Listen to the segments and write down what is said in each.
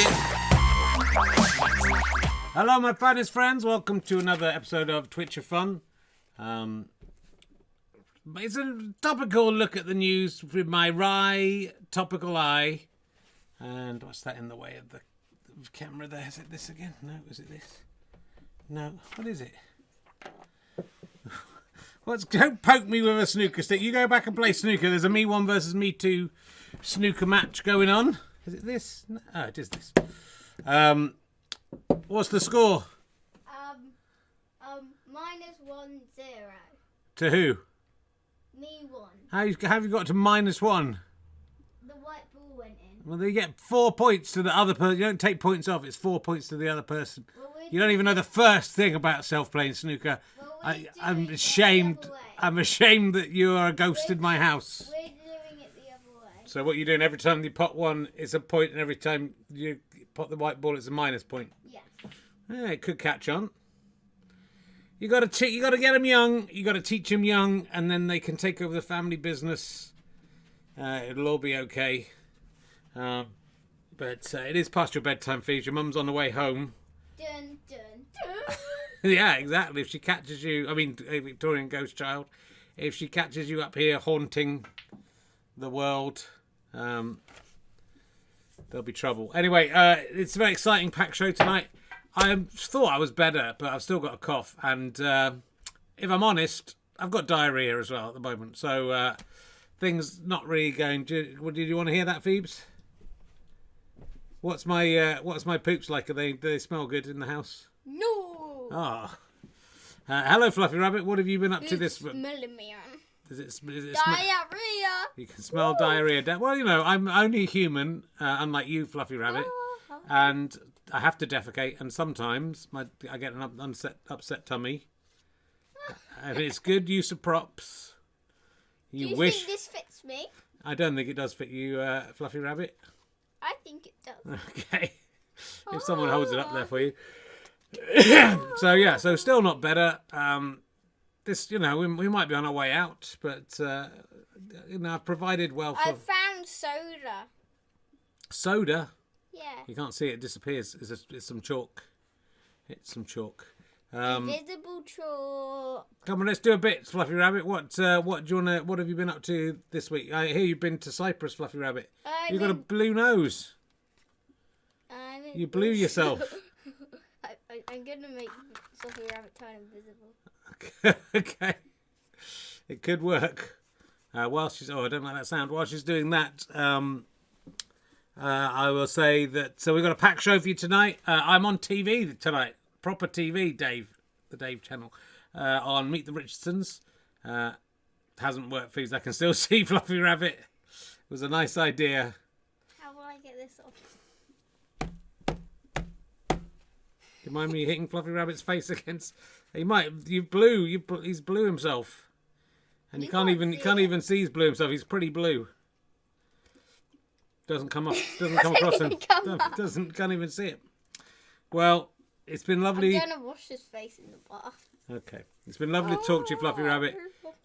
it. Hello, my finest friends. Welcome to another episode of Twitch of Fun. It's a topical look at the news with my wry, topical eye. And what's that in the way of the camera there? Is it this again? No, is it this? No. What is it? Don't poke me with a snooker stick. You go back and play snooker. There's a me 1 versus me 2 snooker match going on. Is it this? No. Oh, it is this. What's the score? -1-0. To who? Me 1. How have you got to -1? The white ball went in. Well, they get 4 points to the other person. You don't take points off. It's 4 points to the other person. Well, You don't even know the first thing about self-playing snooker. Well, I'm ashamed. I'm ashamed that you are a ghost in my house. We're doing it the other way. So what you're doing every time you pot one, it's a point, and every time you pot the white ball, it's a minus point. Yes. Yeah, it could catch on. You got to get them young. You got to teach them young, and then they can take over the family business. It'll all be okay. But it is past your bedtime, Phoebe. Your mum's on the way home. Dun, dun, dun. Yeah, exactly. If she catches you, I mean, a Victorian Ghost Child, if she catches you up here haunting the world, there'll be trouble. Anyway, it's a very exciting packed show tonight. I thought I was better, but I've still got a cough. And if I'm honest, I've got diarrhea as well at the moment. So things not really going. Did you want to hear that, Phoebes? What's my poops like? Do they smell good in the house? No. Ah. Hello, Fluffy Rabbit. What have you been up to this? Smelling me. Is it Diarrhea. You can smell diarrhea. Well, you know, I'm only human, unlike you, Fluffy Rabbit, and I have to defecate, and sometimes I get an upset tummy. And it's good use of props. Do you think this fits me? I don't think it does fit you, Fluffy Rabbit. I think it does. Okay. If someone holds it up there for you. So still not better. This, you know, we might be on our way out, but you know, I've provided well for. I found soda. Soda. Yeah. You can't see it; disappears. It's some chalk. It's some chalk. Invisible chalk. Come on, let's do a bit, Fluffy Rabbit. What do you wanna? What have you been up to this week? I hear you've been to Cyprus, Fluffy Rabbit. You've got a blue nose. You blew yourself. I'm gonna make Fluffy Rabbit turn invisible. Okay. It could work. While she's... Oh, I don't like that sound. While she's doing that, I will say that... So we've got a packed show for you tonight. I'm on TV tonight. Proper TV, Dave. The Dave channel. On Meet the Richardsons. Hasn't worked for you. I can still see Fluffy Rabbit. It was a nice idea. How will I get this off? Do you mind me hitting Fluffy Rabbit's face against... He's blue himself. And you can't even see he's blue himself. He's pretty blue. Can't even see it. Well, it's been lovely. I'm gonna wash his face in the bath. Okay. It's been lovely to talk to you, Fluffy Rabbit.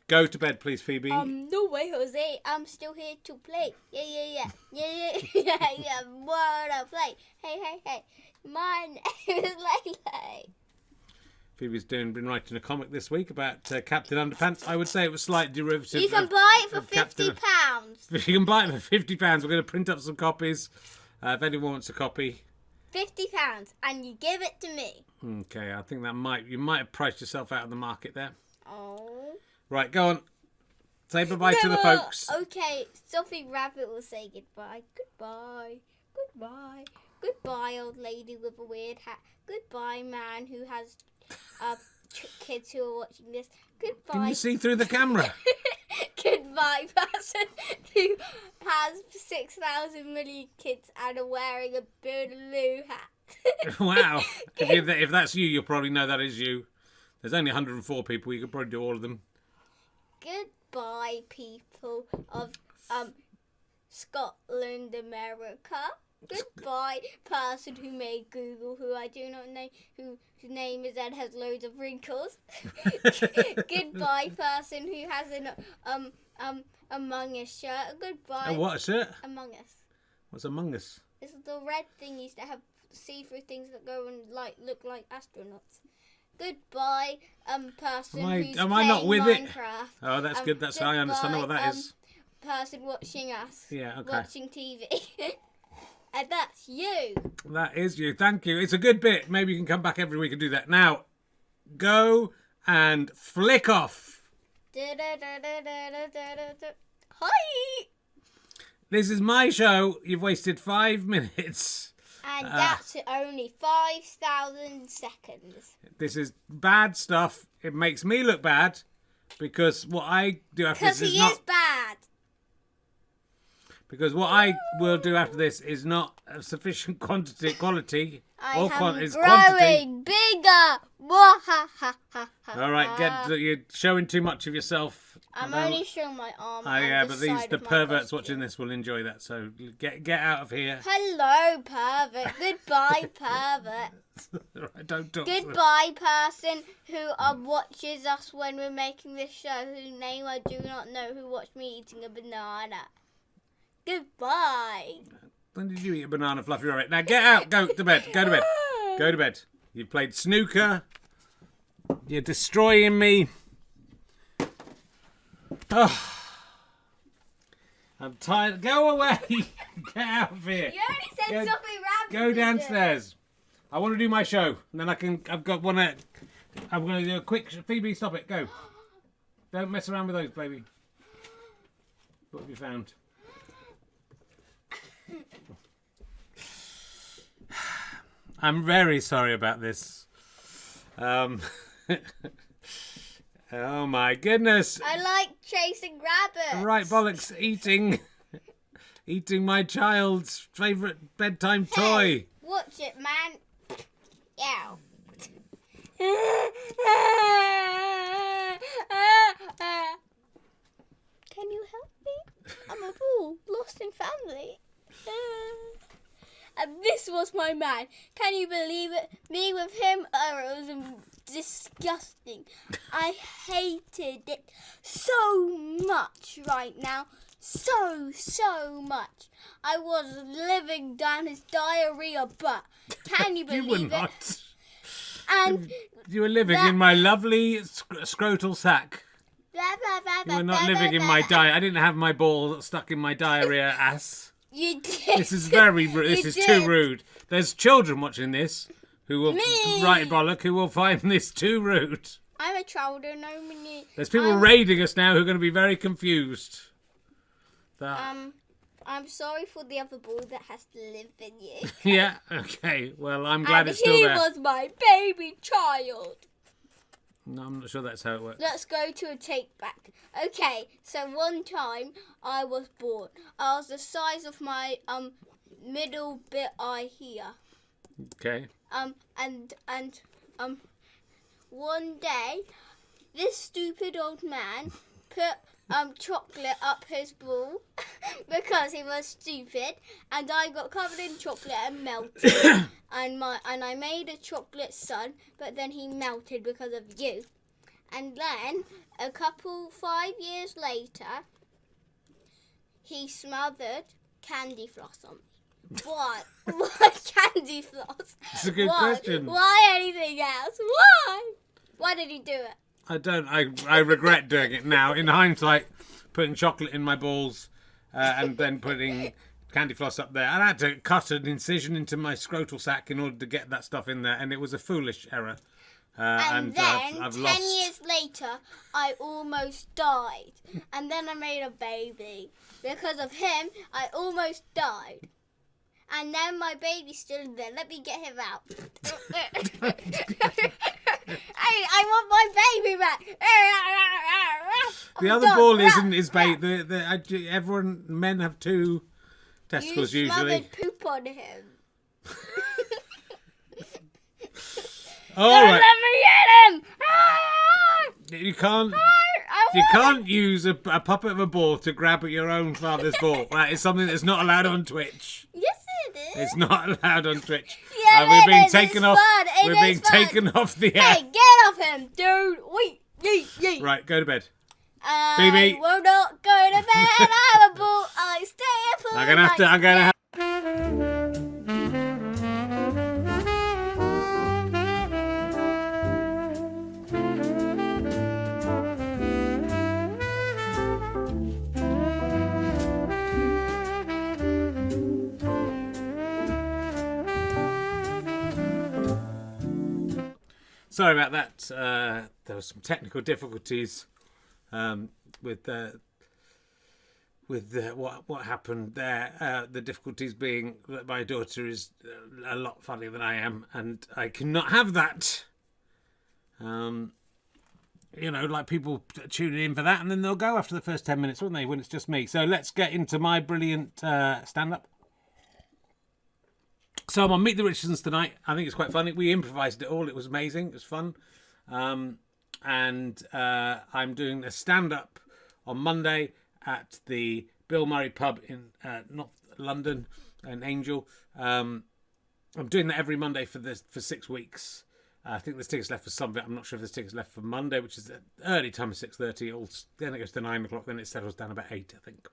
Go to bed, please, Phoebe. No way, Jose. I'm still here to play. Yeah. Wanna play? Hey. My name is Lele. Phoebe's been writing a comic this week about Captain Underpants. I would say it was slightly derivative. You can buy it for £50. You can buy it for £50. We're going to print up some copies. If anyone wants a copy. £50, and you give it to me. Okay, I think you might have priced yourself out of the market there. Oh. Right, go on. Say bye-bye to the folks. Okay, Fluffy Rabbit will say goodbye. Goodbye, old lady with a weird hat. Goodbye, man who has kids who are watching this. Goodbye. Can you see through the camera? Goodbye, person who has 6,000 million kids and are wearing a blue hat. Wow. If that's you, you'll probably know that is you. There's only 104 people. You could probably do all of them. Goodbye, people of Scotland, America. Goodbye, person who made Google, who I do not know, whose name is and has loads of wrinkles. Goodbye, person who has an Among Us shirt. Goodbye. What, a shirt? Among Us. What's Among Us? It's the red thingies that have see-through things that go and look like astronauts. Goodbye, person who's am I playing not with Minecraft. it? Oh, that's good. That's I understand what that is. Person watching us. Yeah, okay. Watching TV. And that's you. That is you. Thank you. It's a good bit. Maybe you can come back every week and do that. Now, go and flick off. Hi. This is my show. You've wasted 5 minutes. And that's only 5,000 seconds. This is bad stuff. It makes me look bad because what I do after this Because he is not is bad. because what I will do after this is not of sufficient quality. I or am is growing quantity. bigger. Wah-ha-ha-ha-ha. All right, you're showing too much of yourself. I'm only showing my arm. Oh and yeah, the but side the of my perverts costume. watching this will enjoy that. So get out of here. Hello, pervert. Goodbye, pervert. Right, don't talk. To them. Goodbye, person who watches us when we're making this show, whose name I do not know, who watched me eating a banana. Goodbye. When did you eat a banana, Fluffy Rabbit? Now get out. Go to bed. Go to bed. Go to bed. You've played snooker. You're destroying me. Oh, I'm tired. Go away. Get out of here. You only said something random. Go downstairs. I want to do my show. And then I'm going to do a quick... Phoebe, stop it. Go. Don't mess around with those, baby. What have you found? I'm very sorry about this. Oh my goodness. I like chasing rabbits. Right, bollocks, eating my child's favourite bedtime toy. Watch it, man. Yow. Can you help me? I'm a bull, lost in family. And this was my man. Can you believe it? Me with him, it was disgusting. I hated it so much right now. So much. I was living down his diarrhea butt. Can you believe You were it? not. And You were living in my lovely scrotal sack. You were not living in my diet. I didn't have my ball stuck in my diarrhea ass. You did. This is very rude. This is too rude. There's children watching this who will right bollock who will find this too rude. I'm a child and There's people raiding us now who are going to be very confused. I'm sorry for the other ball that has to live in you. Yeah, okay. Well, I'm glad And it's still he there. was my baby child. No, I'm not sure that's how it works. Let's go to a take back. Okay, so one time I was born. I was the size of my middle bit eye here. Okay. And one day this stupid old man put chocolate up his ball because he was stupid, and I got covered in chocolate and melted. and I made a chocolate sun, but then he melted because of you. And then 5 years later, he smothered candy floss on me. Why? Why candy floss? It's a good question. Why anything else? Why? Why did he do it? I don't. I regret doing it now. In hindsight, putting chocolate in my balls and then putting candy floss up there. I had to cut an incision into my scrotal sac in order to get that stuff in there, and it was a foolish error. And then, I've 10 lost. years later, I almost died. And then I made a baby. Because of him, I almost died. And then my baby's still in there. Let me get him out. Hey, I want my baby back. The other ball is baby. Everyone, men have two testicles you usually. smothered poop on him. All Don't right. let me get him. You can't use a puppet of a ball to grab at your own father's ball. That is something that's not allowed on Twitch. Yes, it is. It's not allowed on Twitch. Yeah, we're being it is. taken It's off. fun. It We're is being fun. taken off the air. Hey, get off him, dude. Wait, yee. Right, go to bed. Phoebe. I will not go to bed. I'm a bull. I stay up all I'm gonna night. have. Sorry about that. There were some technical difficulties with what happened there. The difficulties being that my daughter is a lot funnier than I am, and I cannot have that. Like people tuning in for that, and then they'll go after the first 10 minutes, won't they, when it's just me. So let's get into my brilliant stand-up. So I'm on Meet the Richardsons tonight. I think it's quite funny. We improvised it all. It was amazing. It was fun. And I'm doing a stand-up on Monday at the Bill Murray pub in North London, in Angel. I'm doing that every Monday for 6 weeks. I think there's tickets left for some of it. I'm not sure if there's tickets left for Monday, which is the early time of 6:30. Then it goes to 9 o'clock. Then it settles down about 8, I think.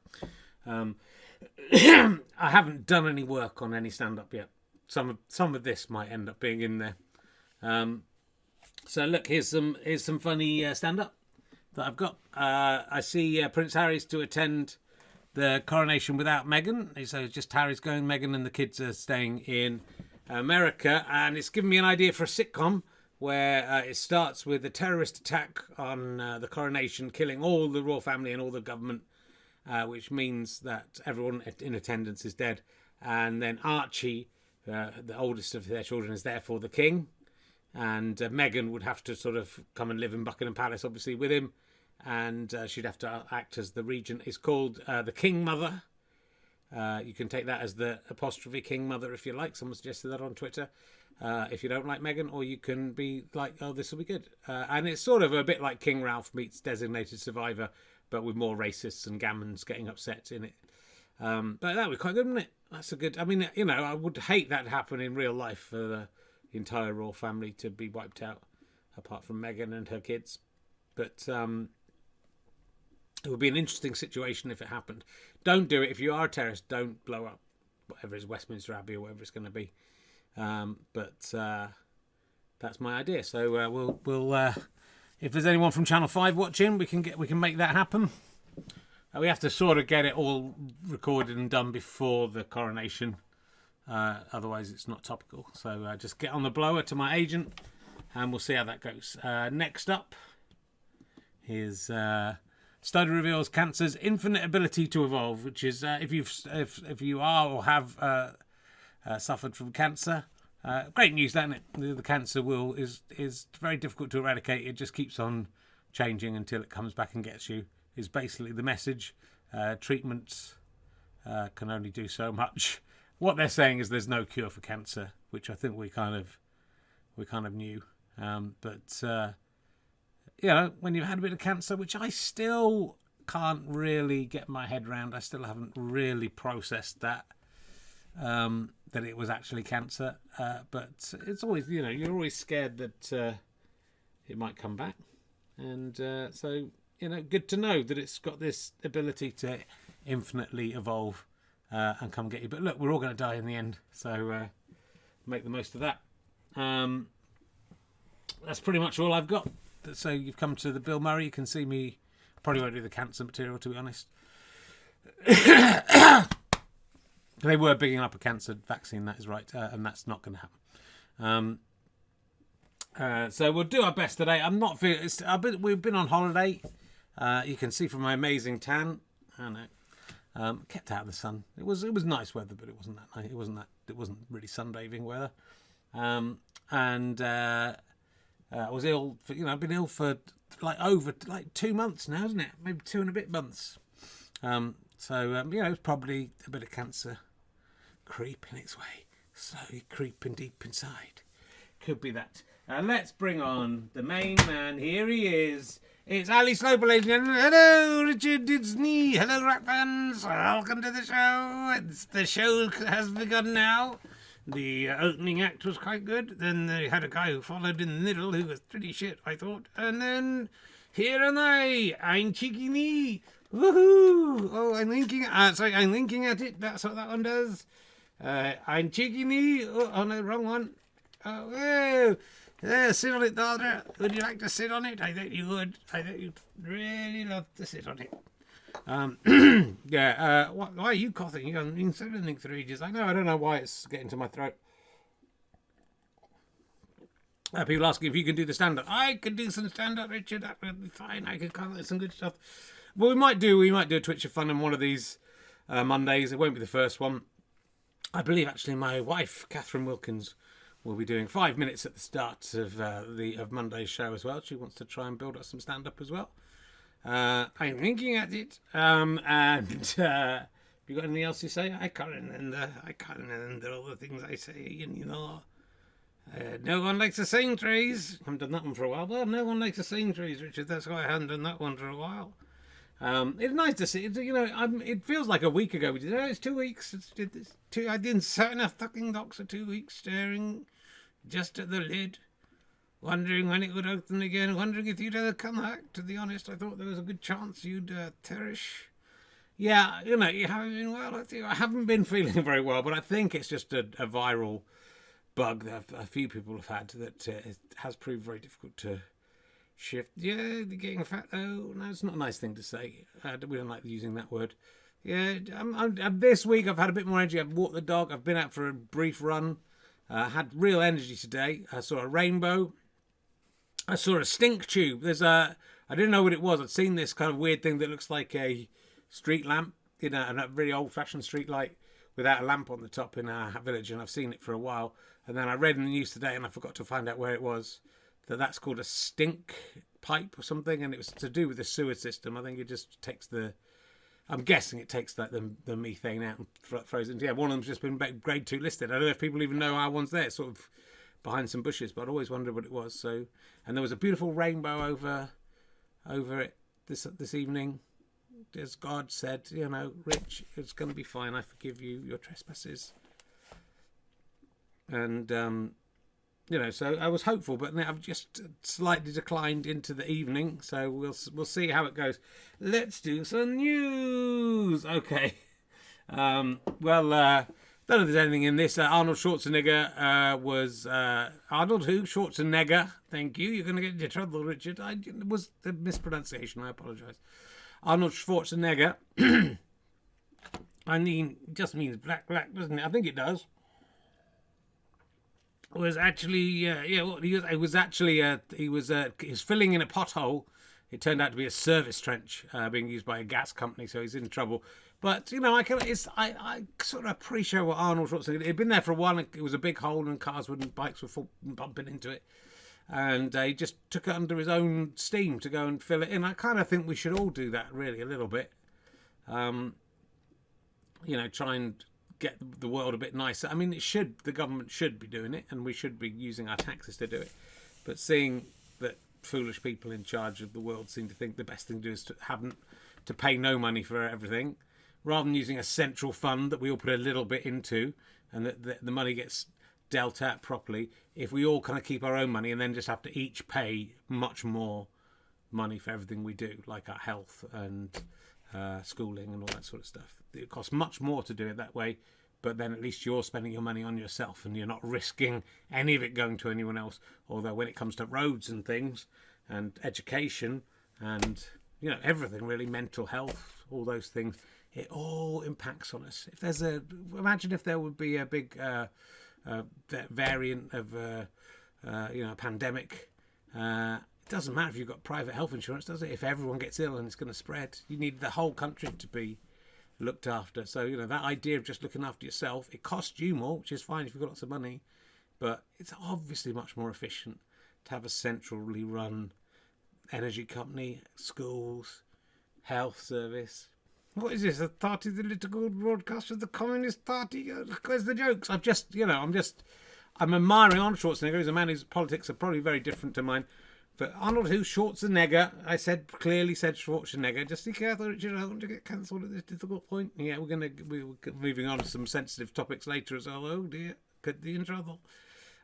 I haven't done any work on any stand-up yet. Some of this might end up being in there. So look, here's some funny stand-up that I've got. I see Prince Harry's to attend the coronation without Meghan. So just Harry's going, Meghan and the kids are staying in America, and it's given me an idea for a sitcom where it starts with a terrorist attack on the coronation, killing all the royal family and all the government, which means that everyone in attendance is dead, and then Archie, the oldest of their children, is therefore the king, and Meghan would have to sort of come and live in Buckingham Palace, obviously, with him, and she'd have to act as the regent. It's called the King Mother. You can take that as the apostrophe King Mother if you like. Someone suggested that on Twitter. If you don't like Meghan, or you can be like, oh, this will be good. And it's sort of a bit like King Ralph meets Designated Survivor, but with more racists and gammons getting upset in it. But that would be quite good, wouldn't it? That's a good... I mean, I would hate that to happen in real life for the entire royal family to be wiped out, apart from Meghan and her kids. But it would be an interesting situation if it happened. Don't do it. If you are a terrorist, don't blow up whatever is Westminster Abbey or whatever it's going to be. But that's my idea. So we'll if there's anyone from Channel 5 watching, we can make that happen. We have to sort of get it all recorded and done before the coronation. Otherwise, it's not topical. So just get on the blower to my agent, and we'll see how that goes. Next up is study reveals cancer's infinite ability to evolve, which is if you are or have suffered from cancer. Great news, that, isn't it? The cancer is very difficult to eradicate. It just keeps on changing until it comes back and gets you. Is basically the message. Treatments can only do so much. What they're saying is there's no cure for cancer, which I think we kind of knew. But when you've had a bit of cancer, which I still can't really get my head around, I still haven't really processed that it was actually cancer. But it's always, you're always scared that it might come back, and so. Good to know that it's got this ability to infinitely evolve and come get you. But look, we're all going to die in the end, so make the most of that. That's pretty much all I've got. So you've come to the Bill Murray. You can see me. Probably won't do the cancer material, to be honest. They were bigging up a cancer vaccine, that is right, and that's not going to happen. So we'll do our best today. I'm not feeling. We've been on holiday. You can see from my amazing tan. I know. Kept out of the sun. It was nice weather, but it wasn't that nice. It wasn't really sunbathing weather. I was ill. I've been ill for over 2 months now, isn't it? Maybe 2 and a bit months. It's probably a bit of cancer creeping its way, slowly creeping deep inside. Could be that. Let's bring on the main man. Here he is. It's Ali Sloper, ladies and gentlemen. Hello, Richard. It's me. Hello, rock fans. Welcome to the show. The show has begun now. The opening act was quite good. Then they had a guy who followed in the middle who was pretty shit, I thought. And then here am I. I'm cheeky me. Woohoo! Oh, I'm linking. I'm linking at it. That's what that one does. I'm cheeky me. Oh no, wrong one. Oh, whoa. Sit on it, daughter. Would you like to sit on it? I think you would. I think you'd really love to sit on it. Why are you coughing? You haven't been saying anything for ages. I don't know why it's getting to my throat. People asking if you can do the stand-up. I could do some stand-up, Richard. That would be fine. I could come up with some good stuff. Well, we might do a Twitch of Fun on one of these Mondays. It won't be the first one. I believe actually my wife, Catherine Wilkins, will be doing 5 minutes at the start of Monday's show as well. She wants to try and build up some stand-up as well. I'm thinking at it. Have you got anything else to say? I can't remember all the things I say, and you know. No one likes to sing trees. I haven't done that one for a while. Well, no one likes to sing trees, Richard. That's why I haven't done that one for a while. It's nice to see. It feels like a week ago we did. Oh, it's 2 weeks. I didn't sit in a fucking dock for 2 weeks, staring just at the lid, wondering when it would open again, wondering if you'd ever come back. To be honest, I thought there was a good chance you'd perish. Yeah, you haven't been well. I haven't been feeling very well, but I think it's just a viral bug that a few people have had that has proved very difficult to shift. Yeah, they're getting fat. Oh, no, it's not a nice thing to say. We don't like using that word. Yeah, this week I've had a bit more energy. I've walked the dog. I've been out for a brief run. Had real energy today. I saw a rainbow. I saw a stink tube. I didn't know what it was. I'd seen this kind of weird thing that looks like a street lamp, a really old-fashioned street light without a lamp on the top in our village, and I've seen it for a while. And then I read in the news today, and I forgot to find out where it was, that's called a stink pipe or something, and it was to do with the sewer system. I think it just takes I'm guessing it takes like the methane out and throws it. Yeah, one of them's just been grade 2 listed. I don't know if people even know how one's there. It's sort of behind some bushes, but I always wondered what it was. So, and there was a beautiful rainbow over it this evening. As God said, Rich, it's going to be fine. I forgive you your trespasses. And, so I was hopeful, but now I've just slightly declined into the evening. So we'll see how it goes. Let's do some news. Okay. Don't know if there's anything in this. Arnold Schwarzenegger was... Arnold who? Schwarzenegger. Thank you. You're going to get into trouble, Richard. It was the mispronunciation. I apologise. Arnold Schwarzenegger. I mean, it just means black, doesn't it? I think it does. Was actually, he was filling in a pothole. It turned out to be a service trench being used by a gas company, so he's in trouble. But I sort of appreciate what Arnold Schwarzenegger. It'd been there for a while. It was a big hole, and bikes were bumping into it. And he just took it under his own steam to go and fill it in. I kind of think we should all do that, really, a little bit. Try and get the world a bit nicer. I mean, the government should be doing it, and we should be using our taxes to do it. But seeing that foolish people in charge of the world seem to think the best thing to do is to pay no money for everything, rather than using a central fund that we all put a little bit into, and that the money gets dealt out properly. If we all kind of keep our own money and then just have to each pay much more money for everything we do, like our health and schooling and all that sort of stuff. It costs much more to do it that way, but then at least you're spending your money on yourself and you're not risking any of it going to anyone else. Although when it comes to roads and things and education and everything really, mental health, all those things, it all impacts on us. Imagine if there would be a big variant of a pandemic. It doesn't matter if you've got private health insurance, does it? If everyone gets ill and it's going to spread, you need the whole country to be looked after. So that idea of just looking after yourself, it costs you more, which is fine if you've got lots of money, but it's obviously much more efficient to have a centrally run energy company, schools, health service. What is this? A party, the political broadcast of the Communist Party? Where's the jokes? I'm admiring Arnold Schwarzenegger. He's a man whose politics are probably very different to mine. But Arnold Schwarzenegger, I clearly said Schwarzenegger. Just be careful, Richard. I don't want to get cancelled at this difficult point. Yeah, we're moving on to some sensitive topics later as well. Oh dear, could be in trouble.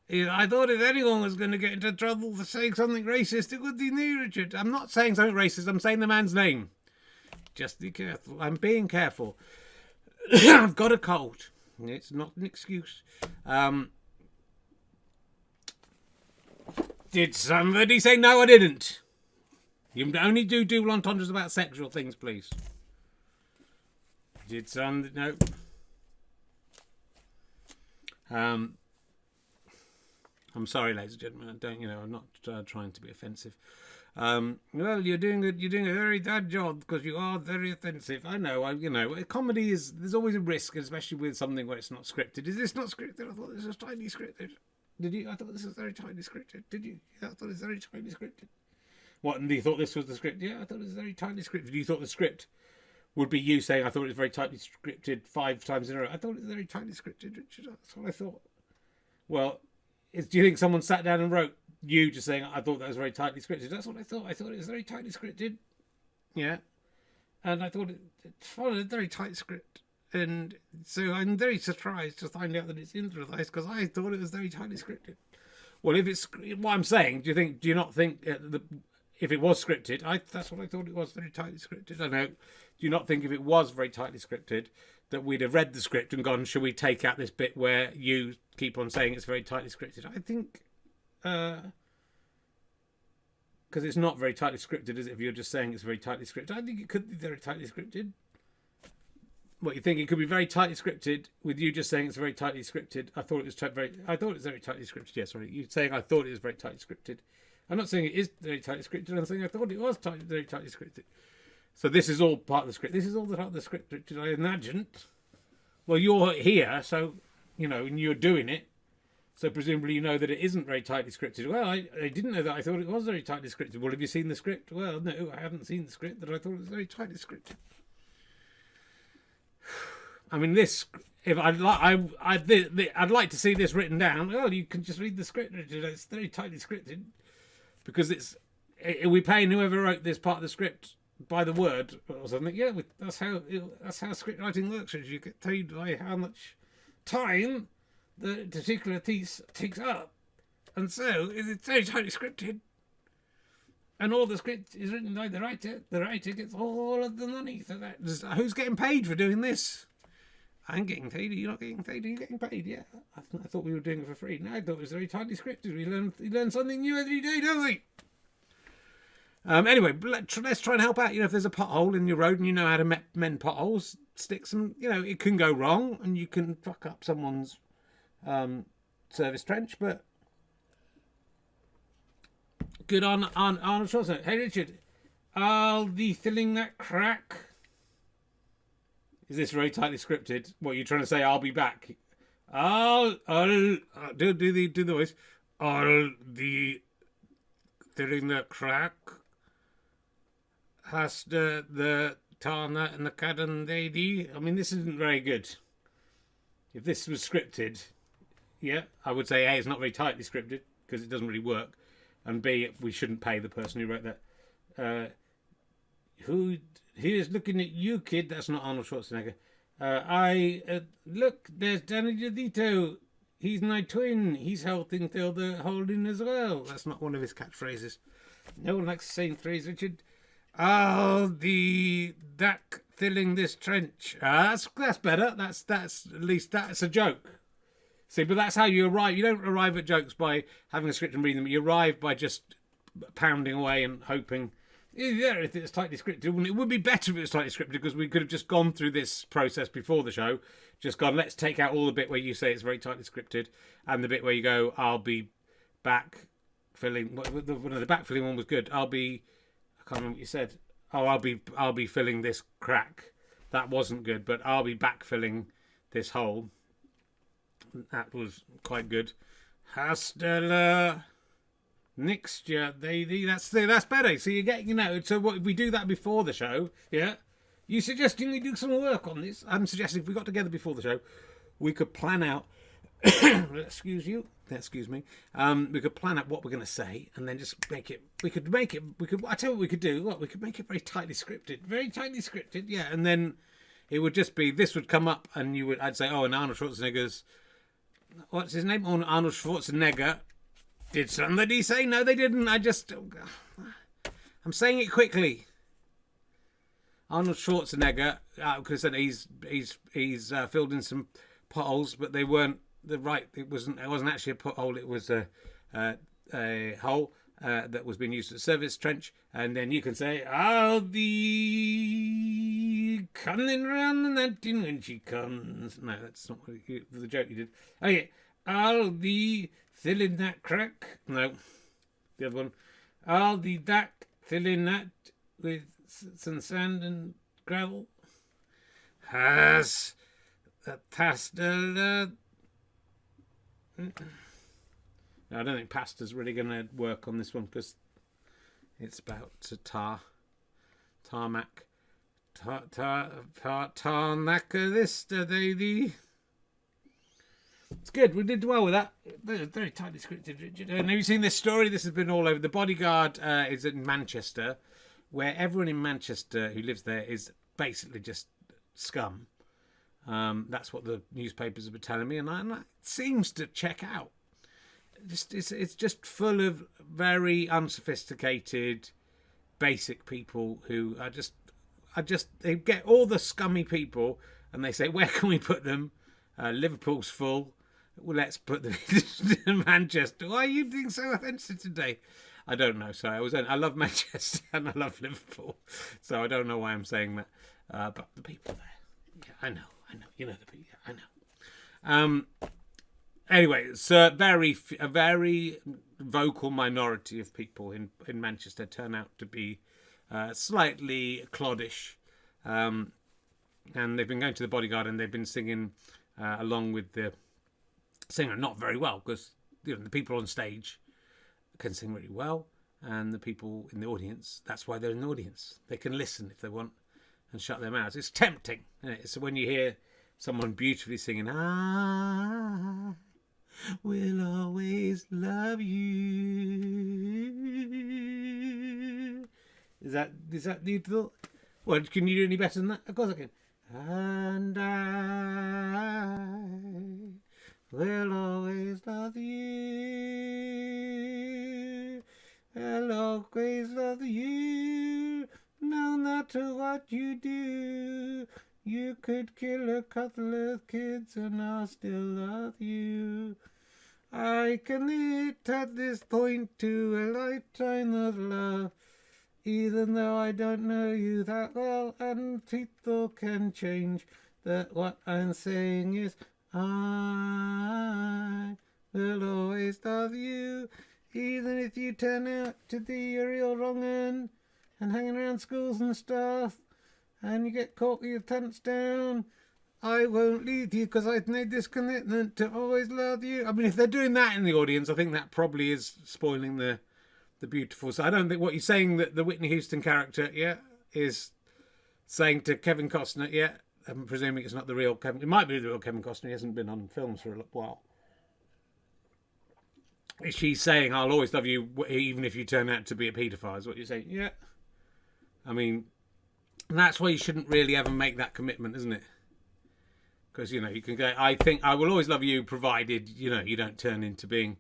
Yeah, I thought if anyone was going to get into trouble for saying something racist, it would be me, Richard. I'm not saying something racist. I'm saying the man's name. Just be careful. I'm being careful. I've got a cold. It's not an excuse. Did somebody say no? I didn't. You only do double entendres about sexual things, please. Did some... No. I'm sorry, ladies and gentlemen. I don't, I'm not trying to be offensive. Well, you're doing a very bad job because you are very offensive. I know. Comedy is, there's always a risk, especially with something where it's not scripted. Is this not scripted? I thought this was tiny scripted. Did you? I thought this was very tiny scripted. Did you? Yeah, I thought it was very tiny scripted. What? And you thought this was the script? Yeah, I thought it was very tiny scripted. You thought the script would be you saying, I thought it was very tightly scripted 5 times in a row. I thought it was very tightly scripted, Richard. That's what I thought. Well, do you think someone sat down and wrote you just saying, I thought that was very tightly scripted? That's what I thought. I thought it was very tightly scripted. Yeah. And I thought it followed a very tight script. And so I'm very surprised to find out that it's improvised because I thought it was very tightly scripted. Well, if it's what I'm saying, do you not think if it was scripted, that's what I thought it was, very tightly scripted. I know. Do you not think if it was very tightly scripted that we'd have read the script and gone, should we take out this bit where you keep on saying it's very tightly scripted? I think because it's not very tightly scripted, is it? If you're just saying it's very tightly scripted, I think it could be very tightly scripted. What, you think it could be very tightly scripted with you just saying it's very tightly scripted? I thought it was very tightly scripted. Yeah, sorry, you saying I thought it was very tightly scripted. I'm not saying it is very tightly scripted. I'm saying I thought it was very tightly scripted. So this is all part of the script. This is all part of the script, Richard, I imagined. Well, you're here, so and you're doing it. So presumably you know that it isn't very tightly scripted. Well, I didn't know that. I thought it was very tightly scripted. Well, have you seen the script? Well, no, I haven't seen the script. That I thought it was very tightly scripted. I mean, this. If I'd like to see this written down. Well, you can just read the script, Richard. It's very tightly scripted because we're paying whoever wrote this part of the script by the word or something. Yeah, that's how script writing works. You get paid by how much time the particular piece takes up, and so it's very tightly scripted. And all the script is written by the writer. The writer gets all of the money. So who's getting paid for doing this? I'm getting paid. Are you not getting paid? Are you getting paid? Yeah. I thought we were doing it for free. No, I thought it was very tightly scripted. We learn something new every day, don't we? Anyway, let's try and help out. If there's a pothole in your road and you know how to mend potholes, stick some. It can go wrong and you can fuck up someone's service trench, but good on Arnold Schwarzenegger. Hey Richard, I'll be filling that crack. Is this very tightly scripted? What, you're trying to say? I'll be back. I'll do the voice. I'll be filling the crack. Has the Tana and the cat and lady. I mean, this isn't very good. If this was scripted, yeah, I would say A, it's not very tightly scripted because it doesn't really work, and B, we shouldn't pay the person who wrote that. Who is looking at you, kid? That's not Arnold Schwarzenegger. Look, there's Danny DeVito. He's my twin. He's helping fill the hole in as well. That's not one of his catchphrases. No one likes the same phrase, Richard. I'll be back filling this trench. That's better. That's at least that's a joke. See, but that's how you arrive. You don't arrive at jokes by having a script and reading them. You arrive by just pounding away and hoping. Yeah, if it's tightly scripted, it would be better if it was tightly scripted because we could have just gone through this process before the show. Just gone, let's take out all the bit where you say it's very tightly scripted and the bit where you go, I'll be back filling. The back filling one was good. I can't remember what you said. Oh, I'll be filling this crack. That wasn't good, but I'll be back filling this hole. That was quite good. Hasta next year, that's better. So you get, so what if we do that before the show? Yeah, you suggesting we do some work on this? I'm suggesting if we got together before the show, we could plan out. Excuse me. We could plan out what we're going to say, and then just make it. I tell you what we could do. We could make it very tightly scripted. Yeah, and then it would just be this would come up, and I'd say, oh, and Arnold Schwarzenegger's. What's his name? Arnold Schwarzenegger. Did somebody say? No, they didn't. I'm saying it quickly. Arnold Schwarzenegger, because he's filled in some potholes, but they weren't right. It wasn't actually a pothole. It was a hole that was being used as a service trench. And then you can say, "I'll be coming round the mountain when she comes." No, that's not the joke you did. Okay. I'll be filling that crack. No, the other one. I'll be back filling that with some sand and gravel. Has the pasta. I don't think pasta's really going to work on this one because it's about tarmac. Tarmac this baby. It's good. We did well with that. Very tightly scripted, Richard. And have you seen this story? This has been all over. The Bodyguard is in Manchester, where everyone in Manchester who lives there is basically just scum. That's what the newspapers have been telling me, and it seems to check out. It's just full of very unsophisticated, basic people who are just they get all the scummy people and they say, where can we put them? Liverpool's full. Well, let's put them in Manchester. Why are you being so offensive today? I don't know. So I love Manchester and I love Liverpool. So I don't know why I'm saying that. But the people there, yeah, I know. You know the people. Yeah, I know. Anyway, it's a very vocal minority of people in Manchester turn out to be slightly cloddish, and they've been going to the Bodyguard and they've been singing along with the singer, not very well because the people on stage can sing really well, and the people in the audience, that's why they're in the audience. They can listen if they want and shut their mouths. It's tempting, isn't it? So when you hear someone beautifully singing, I will always love you. Is that the thought? Well, can you do any better than that? Of course I can. And I will always love you. I'll always love you. No matter what you do. You could kill a couple of kids and I'll still love you. I can lead at this point to a lifetime of love, even though I don't know you that well and people can change. That what I'm saying is I will always love you, even if you turn out to be a real wrong 'un and hanging around schools and stuff. And you get caught with your pants down, I won't leave you because I've made this commitment to always love you. I mean, if they're doing that in the audience, I think that probably is spoiling the beautiful. So I don't think what you're saying that the Whitney Houston character, is saying to Kevin Costner, I'm presuming it's not the real Kevin. It might be the real Kevin Costner. He hasn't been on films for a while. Is she saying, I'll always love you even if you turn out to be a paedophile, is what you're saying? Yeah. I mean, and that's why you shouldn't really ever make that commitment, isn't it? Because, you can go, I think I will always love you provided, you don't turn into being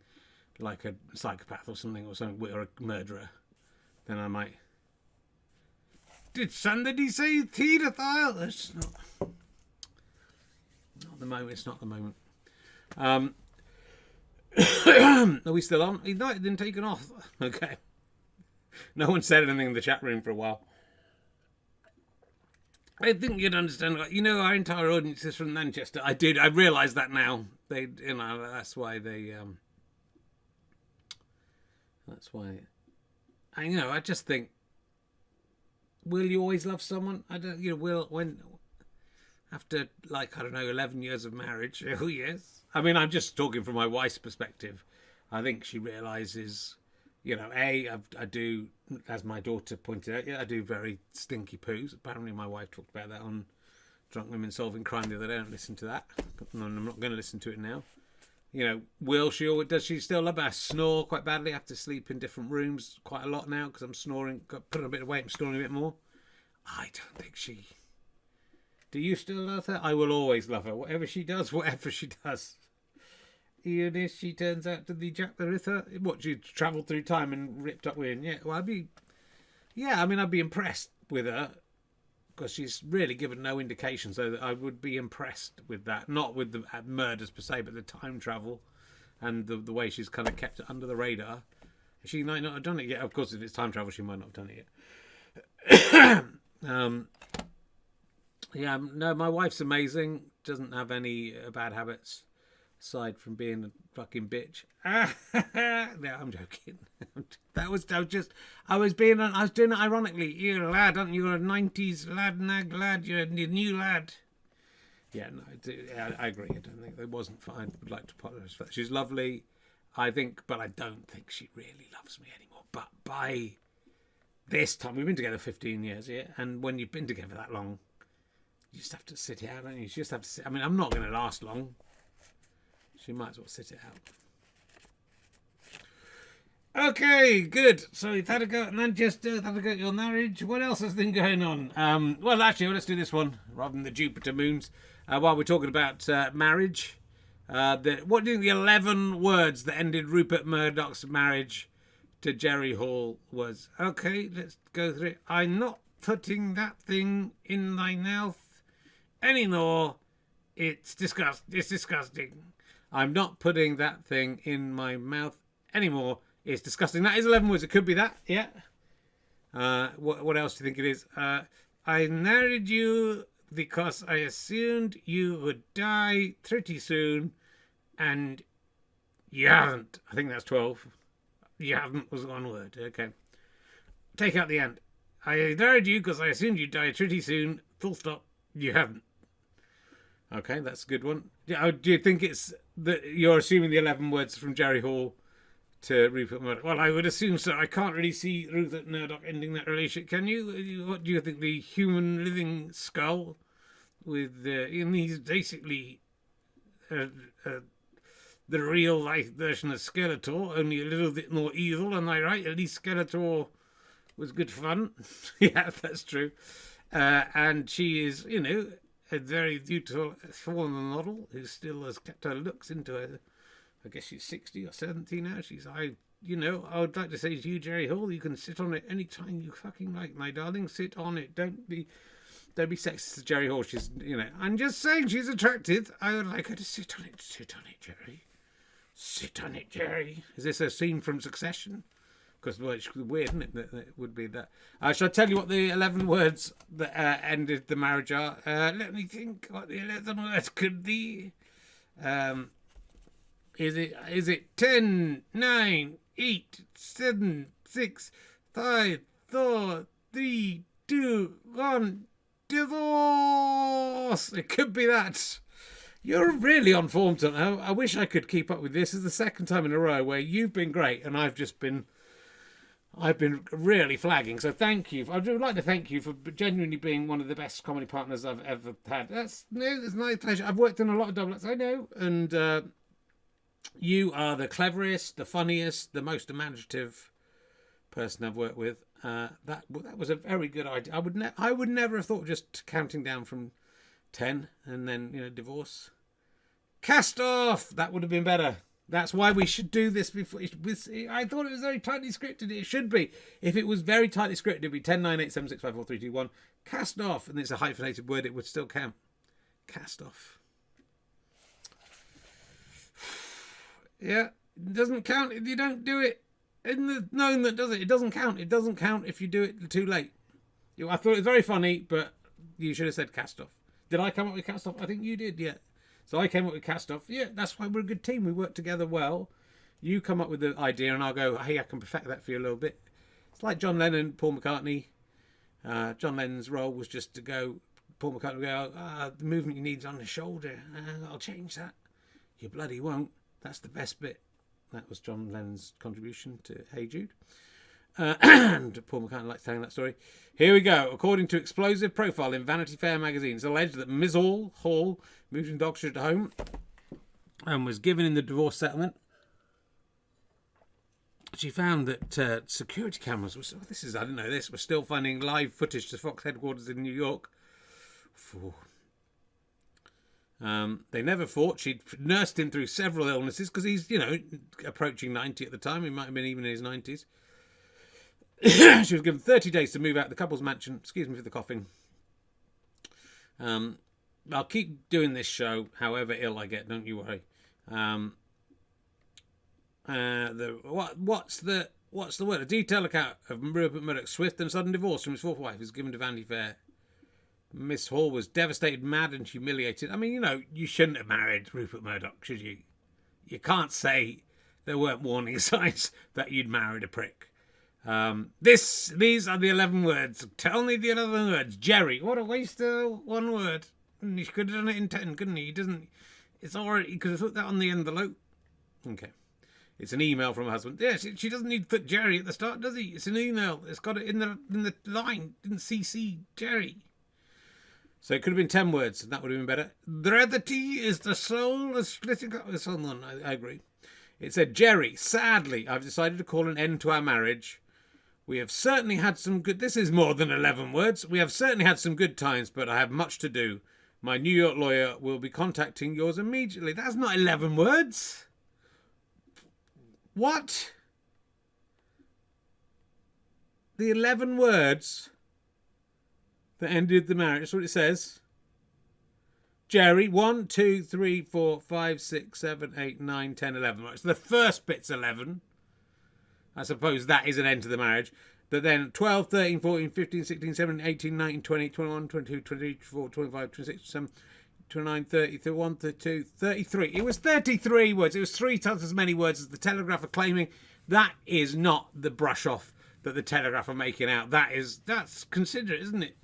like a psychopath or something, or a murderer. Then I might. Did somebody say paedophile? It's not the moment. It's not the moment. Are we still on? It didn't take it off. Okay. No one said anything in the chat room for a while. I think you'd understand. Our entire audience is from Manchester. I did. I realise that now. They, that's why they. That's why. I just think. Will you always love someone? I don't. When. After 11 years of marriage. Oh yes. I mean, I'm just talking from my wife's perspective. I think she realises. I do, as my daughter pointed out, I do very stinky poos. Apparently my wife talked about that on Drunk Women Solving Crime the other day. I don't listen to that. I'm not going to listen to it now. Does she still love me? I snore quite badly. I have to sleep in different rooms quite a lot now because I'm snoring. Got put on a bit of weight. I'm snoring a bit more. I don't think she... Do you still love her? I will always love her. Whatever she does. Even if she turns out to be Jack the Ripper, what, she travelled through time and ripped up with him? Yeah, well, I'd be impressed with her because she's really given no indication. So that I would be impressed with that, not with the murders per se, but the time travel and the way she's kind of kept it under the radar. She might not have done it yet. Of course, if it's time travel, she might not have done it yet. No, my wife's amazing. Doesn't have any bad habits. aside from being a fucking bitch. No, I'm joking. I was doing it ironically. You're a lad, aren't you? You're a 90s lad, nag lad. You're a new lad. Yeah, no, I agree. I don't think it wasn't fine. I would like to apologise for that. She's lovely, I think, but I don't think she really loves me anymore. But by this time, we've been together 15 years, yeah, and when you've been together that long, you just have to sit it out, don't you? You just have to sit. I mean, I'm not going to last long. She might as well sit it out. Okay, good. So you've had a go at Manchester, had a go at your marriage. What else has been going on? Well, actually, let's do this one rather than the Jupiter moons. While we're talking about marriage, what do you think the 11 words that ended Rupert Murdoch's marriage to Jerry Hall was? Okay, let's go through it. I'm not putting that thing in my mouth anymore. It's disgusting. I'm not putting that thing in my mouth anymore. It's disgusting. That is 11 words. It could be that. Yeah. What else do you think it is? I married you because I assumed you would die pretty soon, and you haven't. I think that's 12. You haven't was one word. Okay. Take out the end. I married you because I assumed you'd die pretty soon. Full stop. You haven't. Okay, that's a good one. Do you think it's that you're assuming the 11 words from Jerry Hall to Rupert Murdoch? Well, I would assume so. I can't really see Rupert Murdoch ending that relationship. Can you? What do you think? The human living skull with he's basically the real life version of Skeletor, only a little bit more evil. Am I right? At least Skeletor was good fun. Yeah, that's true. And she is, a very beautiful former model who still has kept her looks into her. I guess she's 60 or 70 now. I would like to say to you, Jerry Hall, you can sit on it any time you fucking like, my darling. Sit on it. Don't be sexist to Jerry Hall. She's, I'm just saying she's attractive. I would like her to sit on it. Sit on it, Jerry. Sit on it, Jerry. Is this a scene from Succession? Because it's weird, isn't it? That it would be that. Shall I tell you what the 11 words that ended the marriage are? Let me think what the 11 words could be. Is it 10, 9, 8, 7, 6, 5, 4, 3, 2, 1, divorce? It could be that. You're really on form tonight. I wish I could keep up with this. This is the second time in a row where you've been great and I've been really flagging. So thank you. I would like to thank you for genuinely being one of the best comedy partners I've ever had. It's my pleasure. I've worked in a lot of double acts, I know, and you are the cleverest, the funniest, the most imaginative person I've worked with. That was a very good idea. I would never have thought of just counting down from 10 and then divorce. Cast off. That would have been better. That's why we should do this before. I thought it was very tightly scripted. It should be. If it was very tightly scripted, it'd be 10, 9, 8, 7, 6, 5, 4, 3, 2, 1. Cast off. And it's a hyphenated word. It would still count. Cast off. Yeah. It doesn't count if you don't do it in the known that does it. It doesn't count. It doesn't count if you do it too late. I thought it was very funny, but you should have said cast off. Did I come up with cast off? I think you did, yeah. So I came up with cast off. Yeah, that's why we're a good team. We work together well. You come up with the idea and I'll go, hey, I can perfect that for you a little bit. It's like John Lennon, Paul McCartney. John Lennon's role was just to go, Paul McCartney would go, the movement you need is on the shoulder. I'll change that. You bloody won't. That's the best bit. That was John Lennon's contribution to Hey Jude. And Paul McCartney likes telling that story. Here we go. According to explosive profile in Vanity Fair magazine, it's alleged that Ms. Hall moved from Oxford to home and was given in the divorce settlement. She found that security cameras I didn't know this, were still finding live footage to Fox headquarters in New York. They never thought. She'd nursed him through several illnesses because he's, approaching 90 at the time. He might have been even in his 90s. She was given 30 days to move out of the couple's mansion. Excuse me for the coughing. I'll keep doing this show, however ill I get. Don't you worry. What's the word? A detailed account of Rupert Murdoch's swift and sudden divorce from his fourth wife is given to Vanity Fair. Miss Hall was devastated, mad, and humiliated. I mean, you shouldn't have married Rupert Murdoch, should you? You can't say there weren't warning signs that you'd married a prick. These are the 11 words. Tell me the 11 words. Jerry. What a waste of one word. He could have done it in 10, couldn't he? He doesn't. It's already. He could have put that on the envelope. Okay. It's an email from her husband. Yes, she doesn't need to put Jerry at the start, does he? It's an email. It's got it in the line. Didn't CC Jerry. So it could have been 10 words, and that would have been better. Brevity is the soul of splitting up with someone. I agree. It said, Jerry, sadly, I've decided to call an end to our marriage. We have certainly had some good... This is more than 11 words. We have certainly had some good times, but I have much to do. My New York lawyer will be contacting yours immediately. That's not 11 words. What? The 11 words that ended the marriage. That's what it says. Jerry, 1, 2, 3, 4, 5, 6, 7, 8, 9, 10, 11. Right, so the first bit's 11. I suppose that is an end to the marriage. But then 12, 13, 14, 15, 16, 17, 18, 19, 20, 21, 22, 23, 24, 25, 26, 27, 29, 30, 31, 32, 33. It was 33 words. It was 3 times as many words as the Telegraph are claiming. That is not the brush off that the Telegraph are making out. That's considerate, isn't it?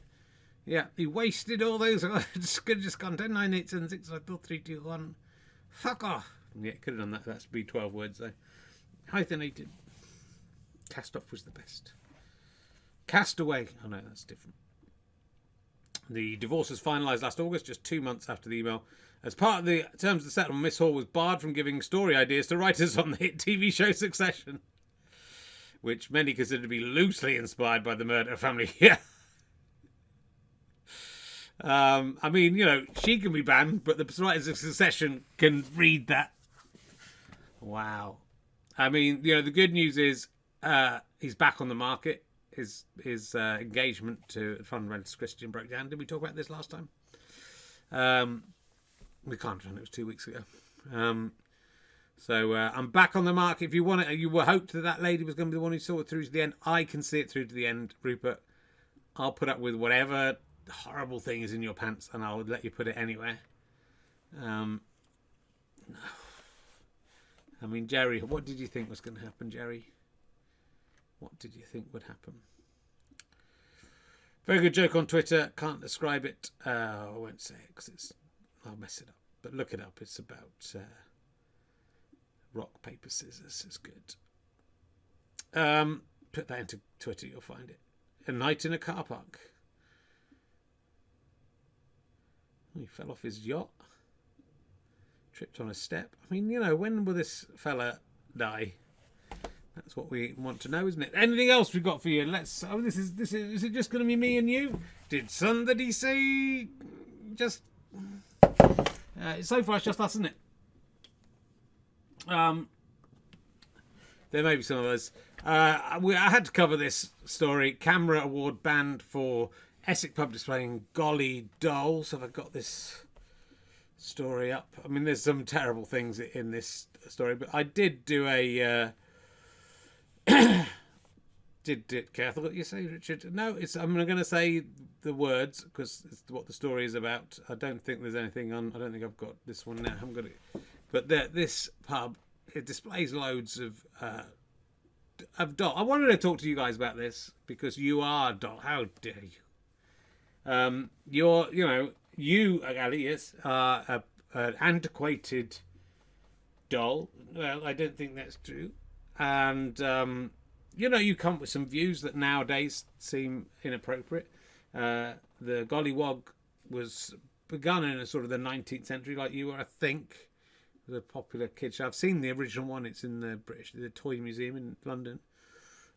Yeah, he wasted all those words. Could have just gone 10, 9, 8, 7, 6, 5, 4, 3, 2, 1. Fuck off. Yeah, could have done that. That's be 12 words though. Hyphenated. Cast off was the best. Cast away. Oh no, that's different. The divorce was finalised last August, just 2 months after the email. As part of the terms of the settlement, Miss Hall was barred from giving story ideas to writers on the hit TV show Succession, which many consider to be loosely inspired by the Murdoch family. Yeah. I mean, you know, she can be banned, but the writers of Succession can read that. Wow. I mean, you know, the good news is he's back on the market. His engagement to fundamentalist Christian broke down. Did we talk about this last time? We can't remember. It was 2 weeks ago. So I'm back on the market. If you want it, you were hoped that lady was going to be the one who saw it through to the end. I can see it through to the end, Rupert. I'll put up with whatever horrible thing is in your pants, and I'll let you put it anywhere. I mean, Jerry, what did you think was going to happen, Jerry? What did you think would happen? Very good joke on Twitter. Can't describe it. I won't say it because I'll mess it up. But look it up. It's about rock, paper, scissors. It's good. Put that into Twitter. You'll find it. A night in a car park. He fell off his yacht. Tripped on a step. I mean, you know, when will this fella die? That's what we want to know, isn't it? Anything else we've got for you? Is it just going to be me and you? Did somebody say just? So far, it's just us, isn't it? There may be some of us. I had to cover this story. Camera Award banned for Essex pub displaying golly dolls. Have I got this story up? I mean, there's some terrible things in this story, but I did do a. Did careful what you say, Richard? No, I'm going to say the words because it's what the story is about. I don't think there's anything on. I don't think I've got this one now. I haven't got it. But this pub, it displays loads of doll. I wanted to talk to you guys about this because you are doll. How dare you? You, Alias, are an antiquated doll. Well, I don't think that's true. And, you come up with some views that nowadays seem inappropriate. The Gollywog was begun in a sort of the 19th century, like you were, I think. It was a popular kid show. I've seen the original one. It's in the Toy Museum in London.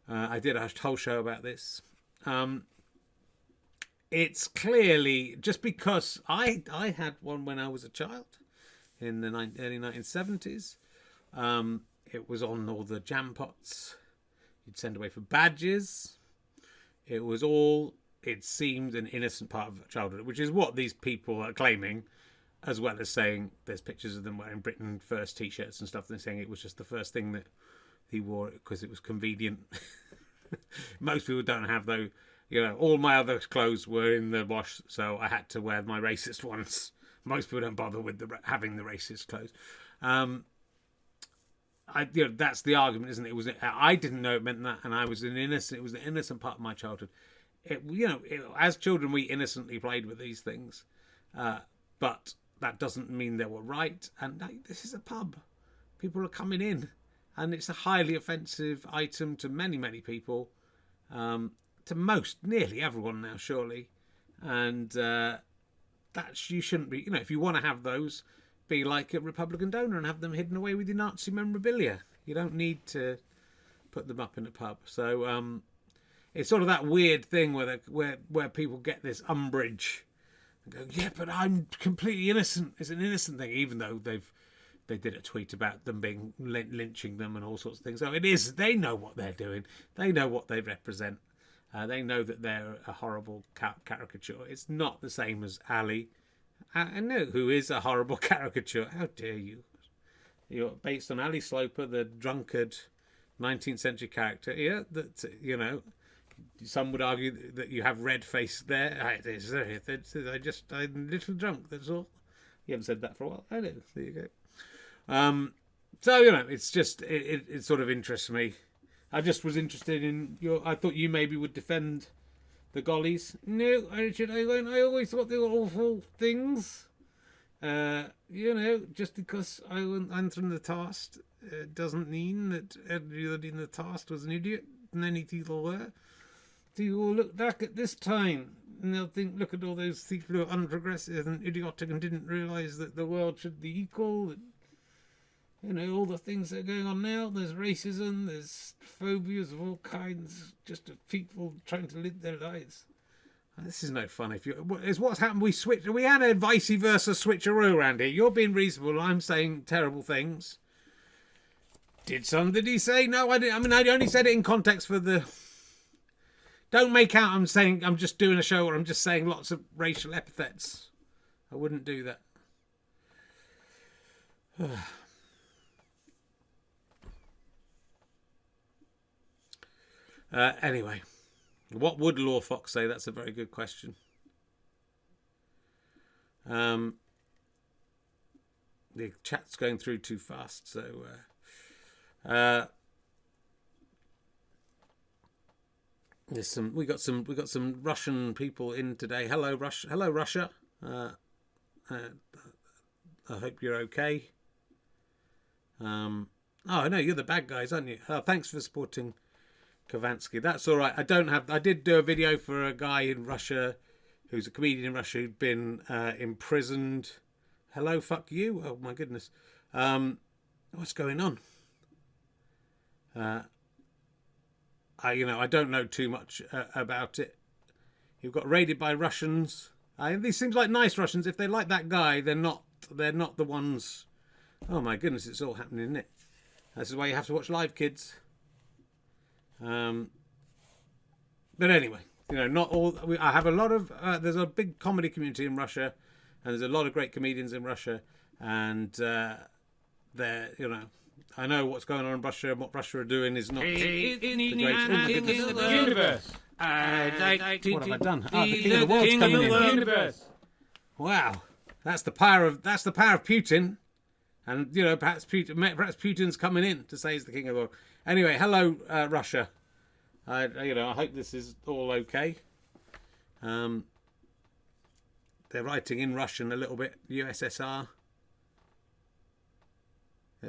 I did a whole show about this. It's clearly, just because I had one when I was a child in the early 1970s. It was on all the jam pots. You'd send away for badges. It was all, it seemed, an innocent part of childhood, which is what these people are claiming, as well as saying there's pictures of them wearing Britain First T-shirts and stuff. They're saying it was just the first thing that he wore because it was convenient. Most people don't have, though. You know, all my other clothes were in the wash, so I had to wear my racist ones. Most people don't bother with having the racist clothes. that's the argument, isn't it? I didn't know it meant that, and I was an innocent. It was the innocent part of my childhood. As children, we innocently played with these things, but that doesn't mean they were right. And this is a pub. People are coming in, and it's a highly offensive item to many, many people, to nearly everyone now, surely. And you shouldn't be. If you want to have those, be like a Republican donor and have them hidden away with your Nazi memorabilia. You don't need to put them up in a pub. So it's sort of that weird thing where people get this umbrage and go, yeah, but I'm completely innocent. It's an innocent thing, even though they did a tweet about them being lynching them and all sorts of things. So it is. They know what they're doing. They know what they represent. They know that they're a horrible caricature. It's not the same as Ali. I know who is a horrible caricature. How dare you? You're based on Ali Sloper, the drunkard 19th century character. Yeah, that some would argue that you have red face there. I'm a little drunk. That's all. You haven't said that for a while. I know. There you go. So it's just it sort of interests me. I just was interested in I thought you maybe would defend the gollies. No, Richard, I won't. I always thought they were awful things. Just because I went answering the task doesn't mean that everybody in the task was an idiot. Many people were. They will look back at this time and they'll think, look at all those people who are unprogressive and idiotic and didn't realise that the world should be equal. All the things that are going on now. There's racism, there's phobias of all kinds, just of people trying to live their lives. This is no fun. It's what's happened. We had a vice versa switcheroo around here. You're being reasonable. I'm saying terrible things. Did somebody say no? I didn't. I only said it in context for the. Don't make out I'm saying I'm just doing a show or I'm just saying lots of racial epithets. I wouldn't do that. Anyway, what would Law Fox say? That's a very good question. The chat's going through too fast, so we got some Russian people in today. Hello, Russia. I hope you're okay. I know you're the bad guys, aren't you? Thanks for supporting Kavansky. That's all right. I did do a video for a guy in Russia who's a comedian in Russia who'd been imprisoned. Hello, fuck you. Oh my goodness. What's going on? I don't know too much about it. He got raided by Russians. These seems like nice Russians. If they like that guy, they're not the ones. Oh my goodness, it's all happening, isn't it? This is why you have to watch live, kids. But anyway, not all. I have a lot of. There's a big comedy community in Russia, and there's a lot of great comedians in Russia, and they're. I know what's going on in Russia, and what Russia are doing is not the great universe. What have I done? The king of the world's coming in. Universe. Wow, that's the power of Putin, and perhaps Putin's coming in to say he's the king of the world. Anyway, hello Russia. I hope this is all okay. They're writing in Russian a little bit. USSR.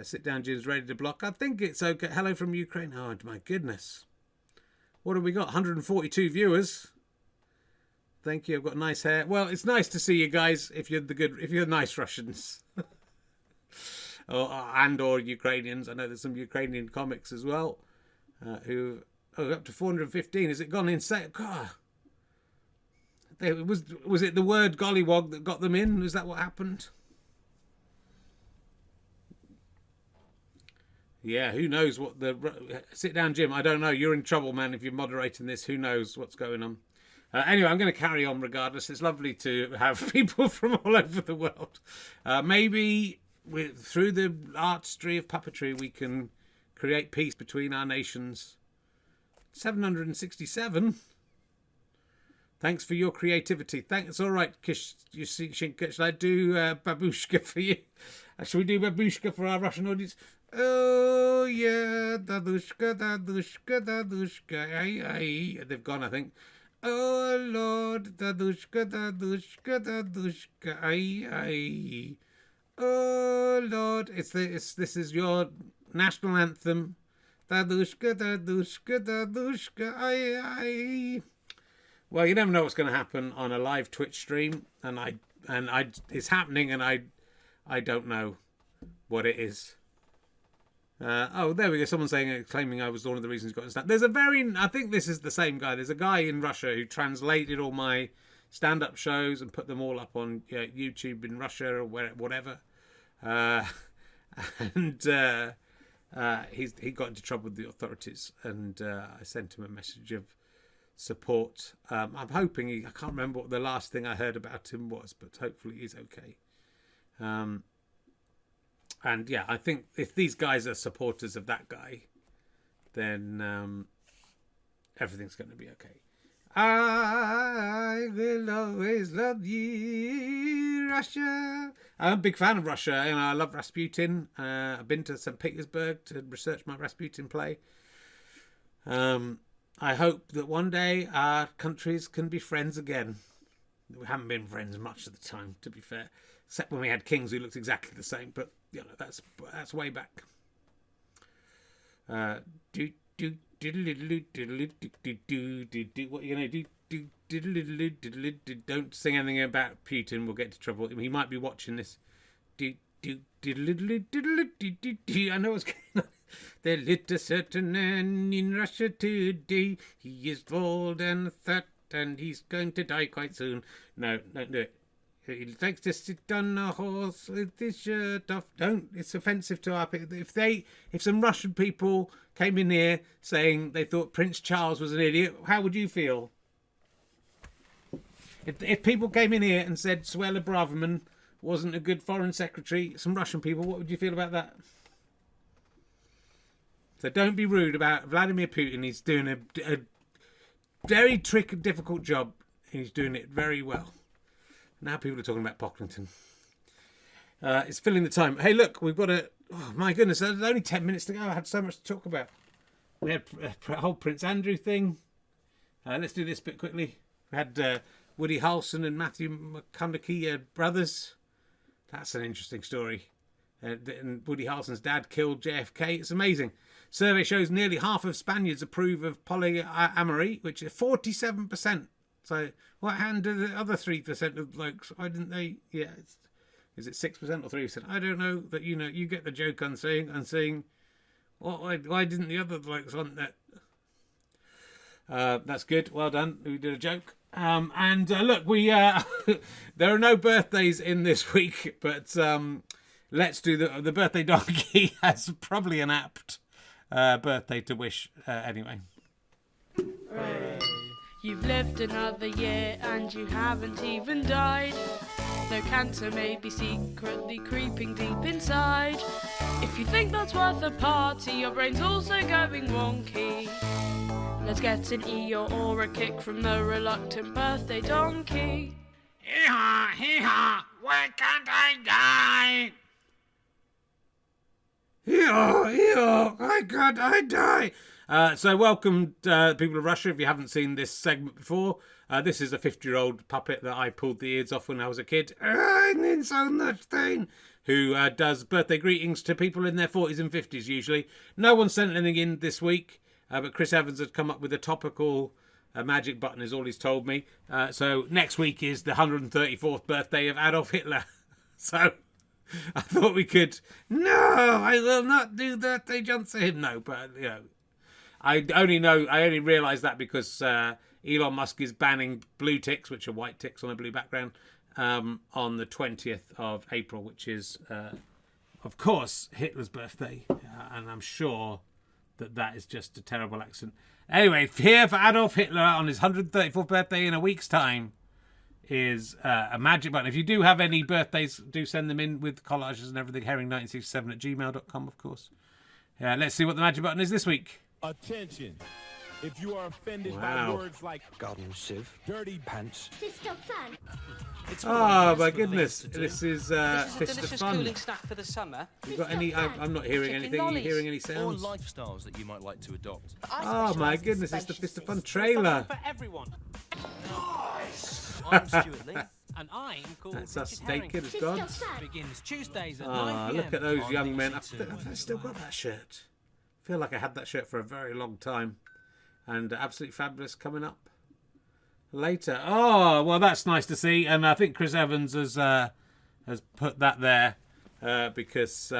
Sit down, Jim's ready to block. I think it's okay. Hello from Ukraine. Oh my goodness. What have we got? 142 viewers. Thank you. I've got nice hair. Well, it's nice to see you guys if you're nice Russians. or Ukrainians. I know there's some Ukrainian comics as well. Who up to 415. Has it gone insane? God. Was it the word gollywog that got them in? Was that what happened? Yeah, who knows what sit down, Jim. I don't know. You're in trouble, man. If you're moderating this, who knows what's going on? Anyway, I'm going to carry on regardless. It's lovely to have people from all over the world. Maybe through the artistry of puppetry, we can create peace between our nations. 767. Thanks for your creativity. It's all right, Kish. You see, Shinka, should I do babushka for you? Should we do babushka for our Russian audience? Oh yeah, dadushka, dadushka, dadushka, ay, ay. They've gone, I think. Oh Lord, dadushka, dadushka, dadushka, ay, ay. Oh Lord, this is your national anthem. Dadushka, dadushka, dadushka, ay, ay. Well, you never know what's going to happen on a live Twitch stream, and it's happening, and I don't know what it is. Oh, there we go. Someone claiming I was one of the reasons he got to stand. I think this is the same guy. There's a guy in Russia who translated all my stand-up shows and put them all up on YouTube in Russia or whatever. And he got into trouble with the authorities, and I sent him a message of support. I'm hoping I can't remember what the last thing I heard about him was, but hopefully he's okay. And yeah, I think if these guys are supporters of that guy, then everything's going to be okay. I will always love you, Russia. I'm a big fan of Russia. I love Rasputin. I've been to St. Petersburg to research my Rasputin play. I hope that one day our countries can be friends again. We haven't been friends much of the time, to be fair, except when we had kings who looked exactly the same. But that's way back. What are you gonna do? Don't sing anything about Putin. We'll get into trouble. He might be watching this. I know what's going on. There lit a certain man in Russia today. He is old and fat, and he's going to die quite soon. No, don't do it. He likes to sit on a horse with his shirt off. Don't. It's offensive to our people. If some Russian people came in here saying they thought Prince Charles was an idiot, how would you feel? If people came in here and said Suella Braverman wasn't a good foreign secretary, some Russian people, what would you feel about that? So don't be rude about Vladimir Putin. He's doing a very difficult job. He's doing it very well. Now people are talking about Pocklington. It's filling the time. Hey, look, we've got oh my goodness, there's only 10 minutes to go. I had so much to talk about. We had a whole Prince Andrew thing. Let's do this bit quickly. We had Woody Harrelson and Matthew McConaughey brothers. That's an interesting story. And Woody Harrelson's dad killed JFK. It's amazing. Survey shows nearly half of Spaniards approve of polyamory, which is 47%. So what happened to the other 3% of blokes? Why didn't they? Yeah, is it 6% or 3%? I don't know. But you get the joke I'm saying. Why didn't the other blokes want that? That's good. Well done. We did a joke. And look, we there are no birthdays in this week, but let's do the birthday donkey has probably an apt birthday to wish anyway. Hooray. You've lived another year and you haven't even died, though cancer may be secretly creeping deep inside. If you think that's worth a party, your brain's also going wonky. Let's get an ear or a kick from the reluctant birthday donkey. Hee-haw, hee-haw, why can't I die? Hee-haw, hee-haw, why can't I die? So welcome, people of Russia, if you haven't seen this segment before. This is a 50-year-old puppet that I pulled the ears off when I was a kid. I'm in so much pain. Who does birthday greetings to people in their 40s and 50s usually. No one sent anything in this week, but Chris Evans had come up with a topical magic button is all he's told me. So next week is the 134th birthday of Adolf Hitler. So I thought we could... No, I will not do that. They jump to him. No, but, I only realised that because Elon Musk is banning blue ticks, which are white ticks on a blue background, on the 20th of April, which is, of course, Hitler's birthday. And I'm sure that is just a terrible accident. Anyway, here for Adolf Hitler on his 134th birthday in a week's time is a magic button. If you do have any birthdays, do send them in with collages and everything. Herring1967@gmail.com, of course. Let's see what the magic button is this week. Attention. If you are offended Wow. by words like Garden sieve, dirty pants. Fist of fun. It's Oh my goodness! This is This is a Fist of delicious Fun. cooling snack for the summer. You got any? I'm not hearing Chicken anything. Are you lollies. hearing any Or sounds? lifestyles that you might like to adopt. Oh my goodness! It's the Fist of Fun trailer. For everyone. I'm Stuart Lee, and I'm called That's us Richard Herring. naked as Fist of gods. fun. Begins Tuesdays at Ah, 9 p.m. look at those on young men. BBC Two. I've still got that shirt. I feel like I had that shirt for a very long time. And Absolutely Fabulous coming up later. Oh, well, that's nice to see. And I think Chris Evans has put that there because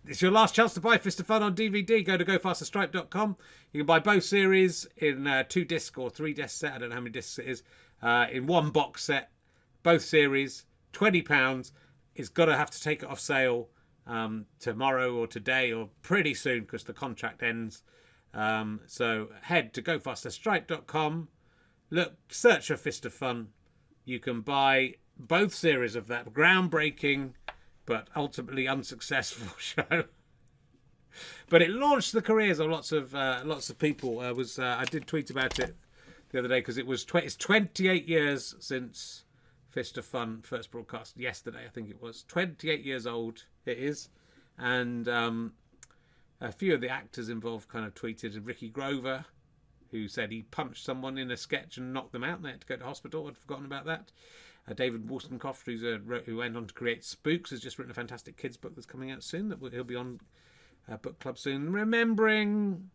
it's your last chance to buy Fist of Fun on DVD. Go to gofasterstripe.com. You can buy both series in 2 disc or 3 disc set. I don't know how many discs it is. In 1 box set. Both series. £20. It's got to have to take it off sale tomorrow or today or pretty soon because the contract ends. So head to gofasterstripe.com. Look, search for Fist of Fun. You can buy both series of that groundbreaking but ultimately unsuccessful show. But it launched the careers of lots of people. I did tweet about it the other day because it's 28 years since Fist of Fun first broadcast yesterday. I think it was 28 years old. It is, and a few of the actors involved kind of tweeted. Ricky Grover, who said he punched someone in a sketch and knocked them out and they had to go to hospital. I'd forgotten about that. David Wollstonecroft, who went on to create Spooks, has just written a fantastic kids book that's coming out soon. He'll be on book club soon. Remembering,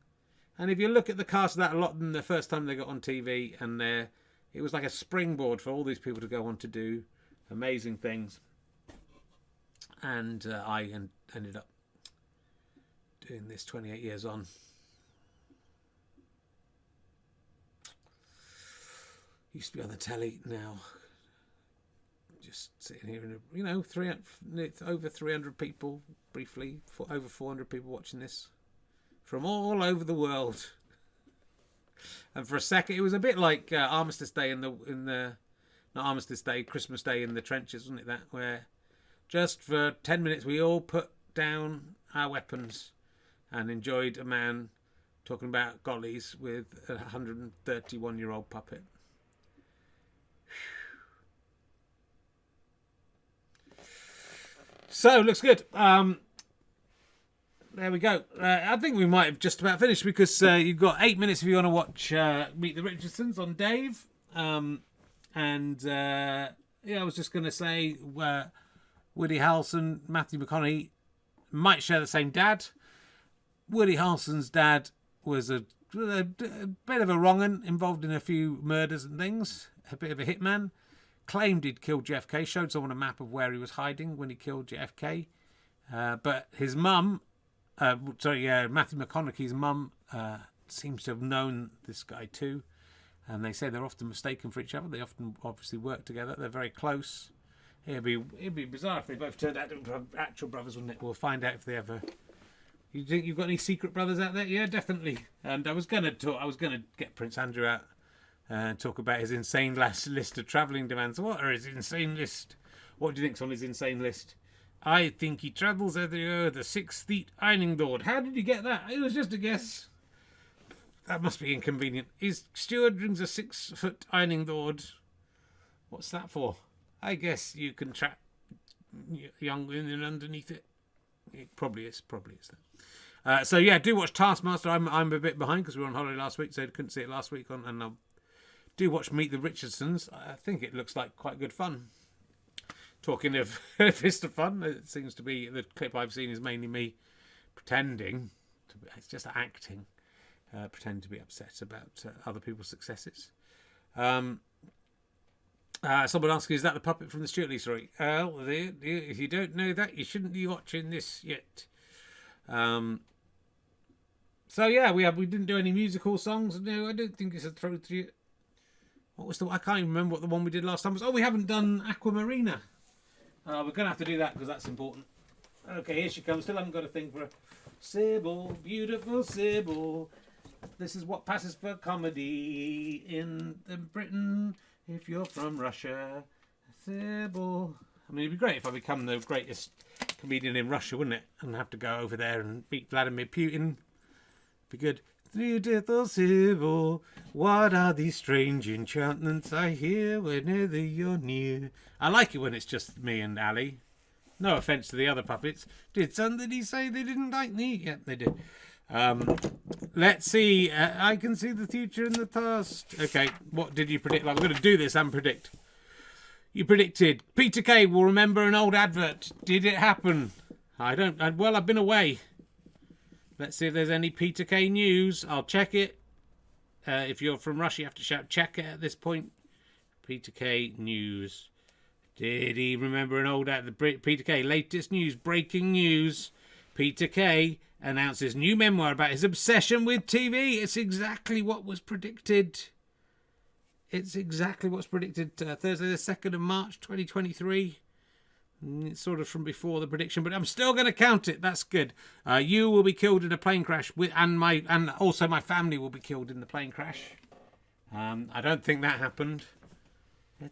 and if you look at the cast of that, a lot of them, the first time they got on TV, and it was like a springboard for all these people to go on to do amazing things. And I ended up doing this 28 years on. Used to be on the telly, now just sitting here in over 300 people, briefly, over 400 people watching this from all over the world. And for a second, it was a bit like Armistice Day not Armistice Day, Christmas Day in the trenches, wasn't it? That where just for 10 minutes we all put down our weapons and enjoyed a man talking about gollies with a 131-year-old puppet. So, looks good. There we go. I think we might have just about finished because you've got 8 minutes if you want to watch Meet the Richardsons on Dave. I was just going to say Woody Harrelson, Matthew McConaughey might share the same dad. Woody Harrelson's dad was a bit of a wrong-un, involved in a few murders and things, a bit of a hitman. Claimed he'd killed JFK, showed someone a map of where he was hiding when he killed JFK. But his mum, Matthew McConaughey's mum, seems to have known this guy too. And they say they're often mistaken for each other. They often obviously work together. They're very close. It'd be bizarre if they both turned out to be actual brothers, wouldn't it? We'll find out if they ever. You think you've got any secret brothers out there? Yeah, definitely. And I was gonna get Prince Andrew out and talk about his insane list of travelling demands. What are his insane list? What do you think's on his insane list? I think he travels everywhere with a 6-feet ironing board. How did you get that? It was just a guess. That must be inconvenient. His steward brings a 6-foot ironing board. What's that for? I guess you can trap young women underneath it. It probably is that. So yeah, do watch Taskmaster. I'm a bit behind because we were on holiday last week, so I couldn't see it last week. And I'll do watch Meet the Richardsons. I think it looks like quite good fun. Talking of Fist of Fun, it seems to be the clip I've seen is mainly me pretending. It's just acting. Pretend to be upset about other people's successes. Someone asking, is that the puppet from the Stuart Lee story? If you don't know that, you shouldn't be watching this yet. So yeah, we didn't do any musical songs. No, I don't think it's a throw to you. What was I can't even remember what the one we did last time was. Oh, we haven't done Aquamarina. We're going to have to do that because that's important. Okay, here she comes. Still haven't got a thing for her. Sybil, beautiful Sybil. This is what passes for comedy in Britain. If you're from Russia, Sybil. I mean, it'd be great if I become the greatest comedian in Russia, wouldn't it? And have to go over there and beat Vladimir Putin. Be good. Beautiful Sybil, what are these strange enchantments I hear whenever you're near? I like it when it's just me and Ali. No offence to the other puppets. Did somebody say they didn't like me? Yep, they did. Let's see. I can see the future and the past. Okay, what did you predict? Well, I'm going to do this and predict. You predicted Peter Kay will remember an old advert. Did it happen? I don't. Well, I've been away. Let's see if there's any Peter Kay news. I'll check it. If you're from Russia, you have to shout check it at this point. Peter Kay news. Did he remember an old advert? Peter Kay, latest news, breaking news. Peter Kay announces new memoir about his obsession with TV. It's exactly what was predicted. It's exactly what's predicted. Thursday the 2nd of March 2023. It's sort of from before the prediction, but I'm still going to count it. That's good. You will be killed in a plane crash, and also my family will be killed in the plane crash. I don't think that happened.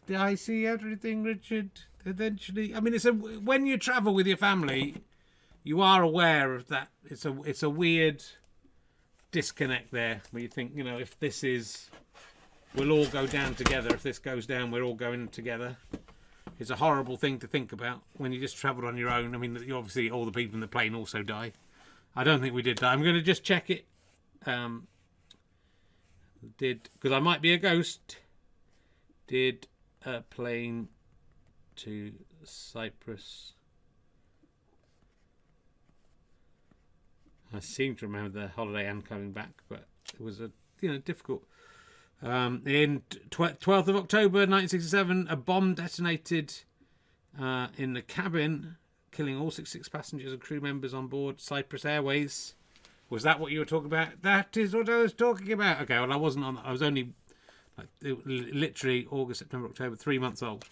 I see everything, Richard. Eventually, I mean, when you travel with your family, you are aware of that. It's a weird disconnect there, where you think, if this is, we'll all go down together. If this goes down, we're all going together. It's a horrible thing to think about when you just travelled on your own. I mean, obviously all the people in the plane also die. I don't think we did die. I'm going to just check it. Because I might be a ghost. Did a plane to Cyprus? I seem to remember the holiday and coming back, but it was difficult. In 12th of October 1967, a bomb detonated in the cabin, killing all 66 passengers and crew members on board Cyprus Airways. Was that what you were talking about? That is what I was talking about. Okay, well, I wasn't on. I was only literally August, September, October, 3 months old.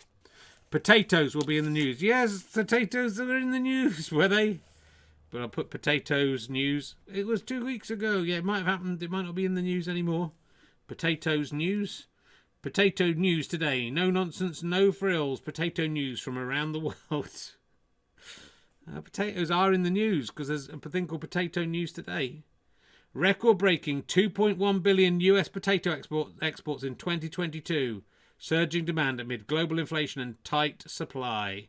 Potatoes will be in the news. Yes, potatoes are in the news, were they? But I'll put potatoes news. It was 2 weeks ago. Yeah, it might have happened. It might not be in the news anymore. Potatoes news. Potato news today. No nonsense, no frills. Potato news from around the world. Potatoes are in the news because there's a thing called Potato News Today. Record-breaking 2.1 billion US potato exports in 2022. Surging demand amid global inflation and tight supply.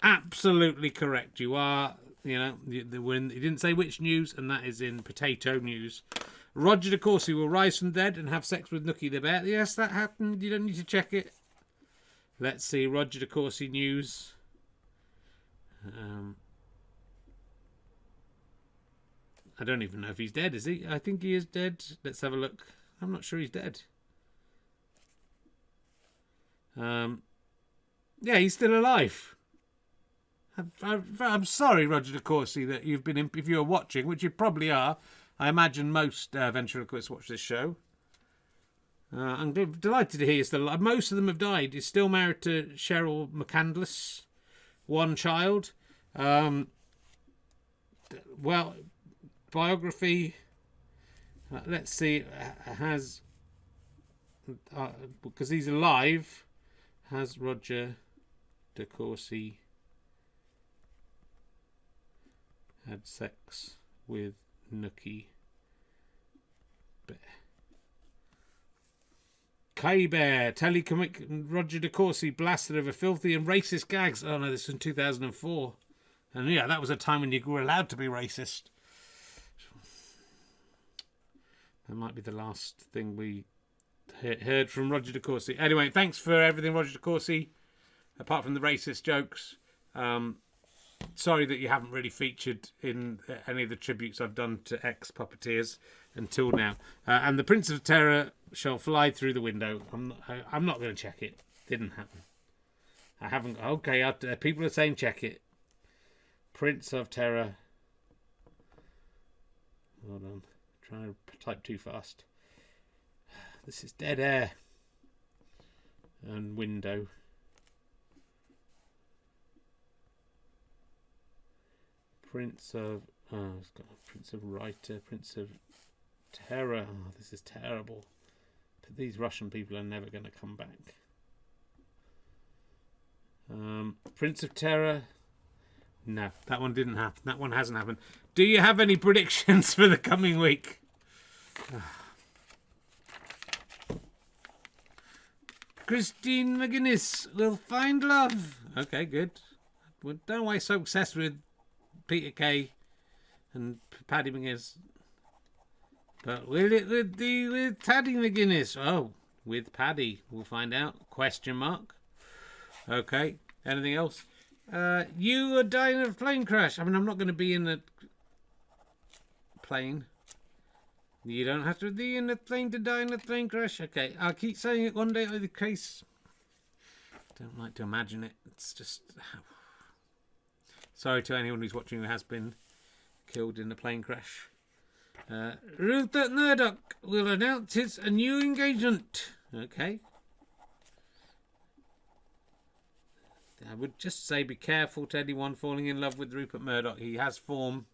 Absolutely correct. You are, you didn't say which news, and that is in potato news. Roger de Courcy will rise from the dead and have sex with Nookie the bear. Yes, that happened. You don't need to check it. Let's see. Roger de Courcy news. I don't even know if he's dead, is he? I think he is dead. Let's have a look. I'm not sure he's dead. Yeah, he's still alive. I'm sorry, Roger de Courcy, that you've been if you're watching, which you probably are. I imagine most ventriloquists watch this show. I'm delighted to hear you're still alive. Most of them have died. He's still married to Cheryl McCandless. One child. Well, biography. Let's see. Has because he's alive. Has Roger de Courcy had sex with Nookie Bear? K Bear, telecomic Roger de Courcy blasted over filthy and racist gags. Oh no, this was in 2004. And yeah, that was a time when you were allowed to be racist. That might be the last thing we heard from Roger de Courcy. Anyway, thanks for everything, Roger de Courcy. Apart from the racist jokes. Sorry that you haven't really featured in any of the tributes I've done to ex-puppeteers until now. And the Prince of Terror shall fly through the window. I'm not going to check it. Didn't happen. I haven't. Okay, people are saying check it. Prince of Terror. Hold on. Trying to type too fast. This is dead air. And window. Prince of Prince of Writer, Prince of Terror. Oh, this is terrible. But these Russian people are never going to come back. Prince of Terror. No, that one didn't happen. That one hasn't happened. Do you have any predictions for the coming week? Christine McGuinness will find love. Okay, good. Well, don't know why you're so obsessed with Peter Kay and Paddy McGuinness. But will it with Paddy McGuinness? Oh, with Paddy. We'll find out. Question mark. Okay. Anything else? You are dying of a plane crash. I mean, I'm not going to be in a plane. You don't have to be in a plane to die in a plane crash. Okay, I'll keep saying it one day over the case. Don't like to imagine it. It's just... Sorry to anyone who's watching who has been killed in a plane crash. Rupert Murdoch will announce his a new engagement. Okay. I would just say be careful to anyone falling in love with Rupert Murdoch. He has form.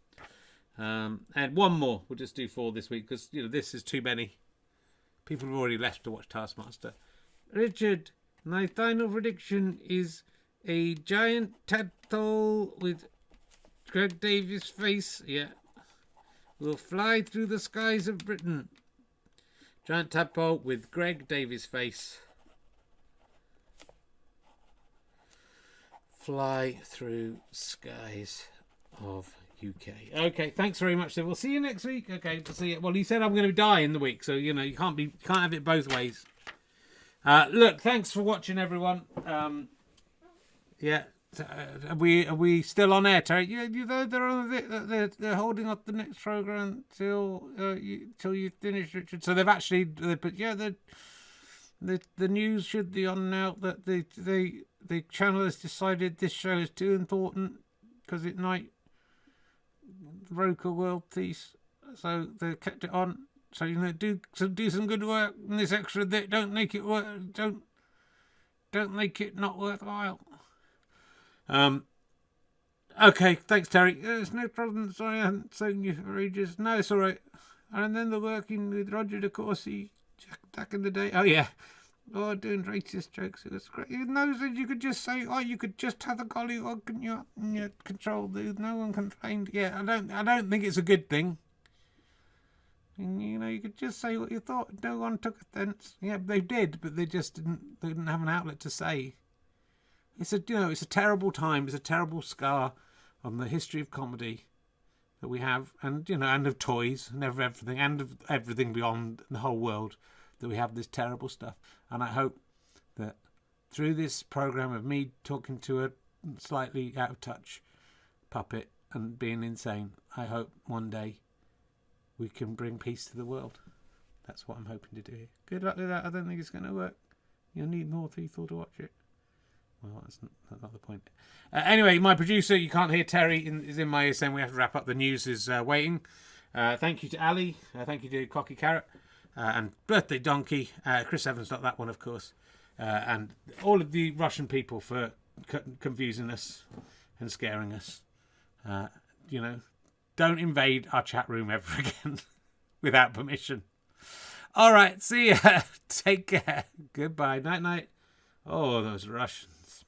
And one more. We'll just do 4 this week because, you know, this is too many. People have already left to watch Taskmaster. Richard, my final prediction is a giant tadpole with Greg Davies' face. Yeah. Will fly through the skies of Britain. Giant tadpole with Greg Davies' face. Fly through skies of UK. Okay, thanks very much. So we'll see you next week. Okay, to see it. Well, he said I'm going to die in the week, so you know you can't have it both ways. Look, thanks for watching, everyone. Yeah, are we still on air, Terry? Yeah, they're holding up the next program till you finish, Richard. So they've actually, but yeah, the news should be on now that the channel has decided this show is too important because it might broker world peace, so they kept it on. So you know, do some good work in this extra bit. Don't make it work. Don't make it not worthwhile. Okay, thanks, Terry. There's no problem. Sorry, I haven't seen you for ages. No, it's all right. And then the working with Roger de Courcy back in the day. Oh yeah. Oh, doing racist jokes. It was great. You know, you could just say, "Oh, you could just have the gollywog and you control the. No one complained." Yeah, I don't think it's a good thing. And you know, you could just say what you thought. No one took offence. Yeah, they did, but they just didn't. They didn't have an outlet to say. It's a terrible time. It's a terrible scar on the history of comedy that we have, and and of toys and of everything, and of everything beyond the whole world. That we have this terrible stuff. And I hope that through this program of me talking to a slightly out of touch puppet and being insane, I hope one day we can bring peace to the world. That's what I'm hoping to do here. Good luck with that. I don't think it's going to work. You'll need more people to watch it. Well, that's not the point. Anyway, my producer, you can't hear Terry, is in my ear saying we have to wrap up. The news is waiting. Thank you to Ali. Thank you to Cocky Carrot. And Birthday Donkey, Chris Evans, not that one, of course, and all of the Russian people for confusing us and scaring us. Don't invade our chat room ever again without permission. All right, see ya. Take care. Goodbye. Night, night. Oh, those Russians.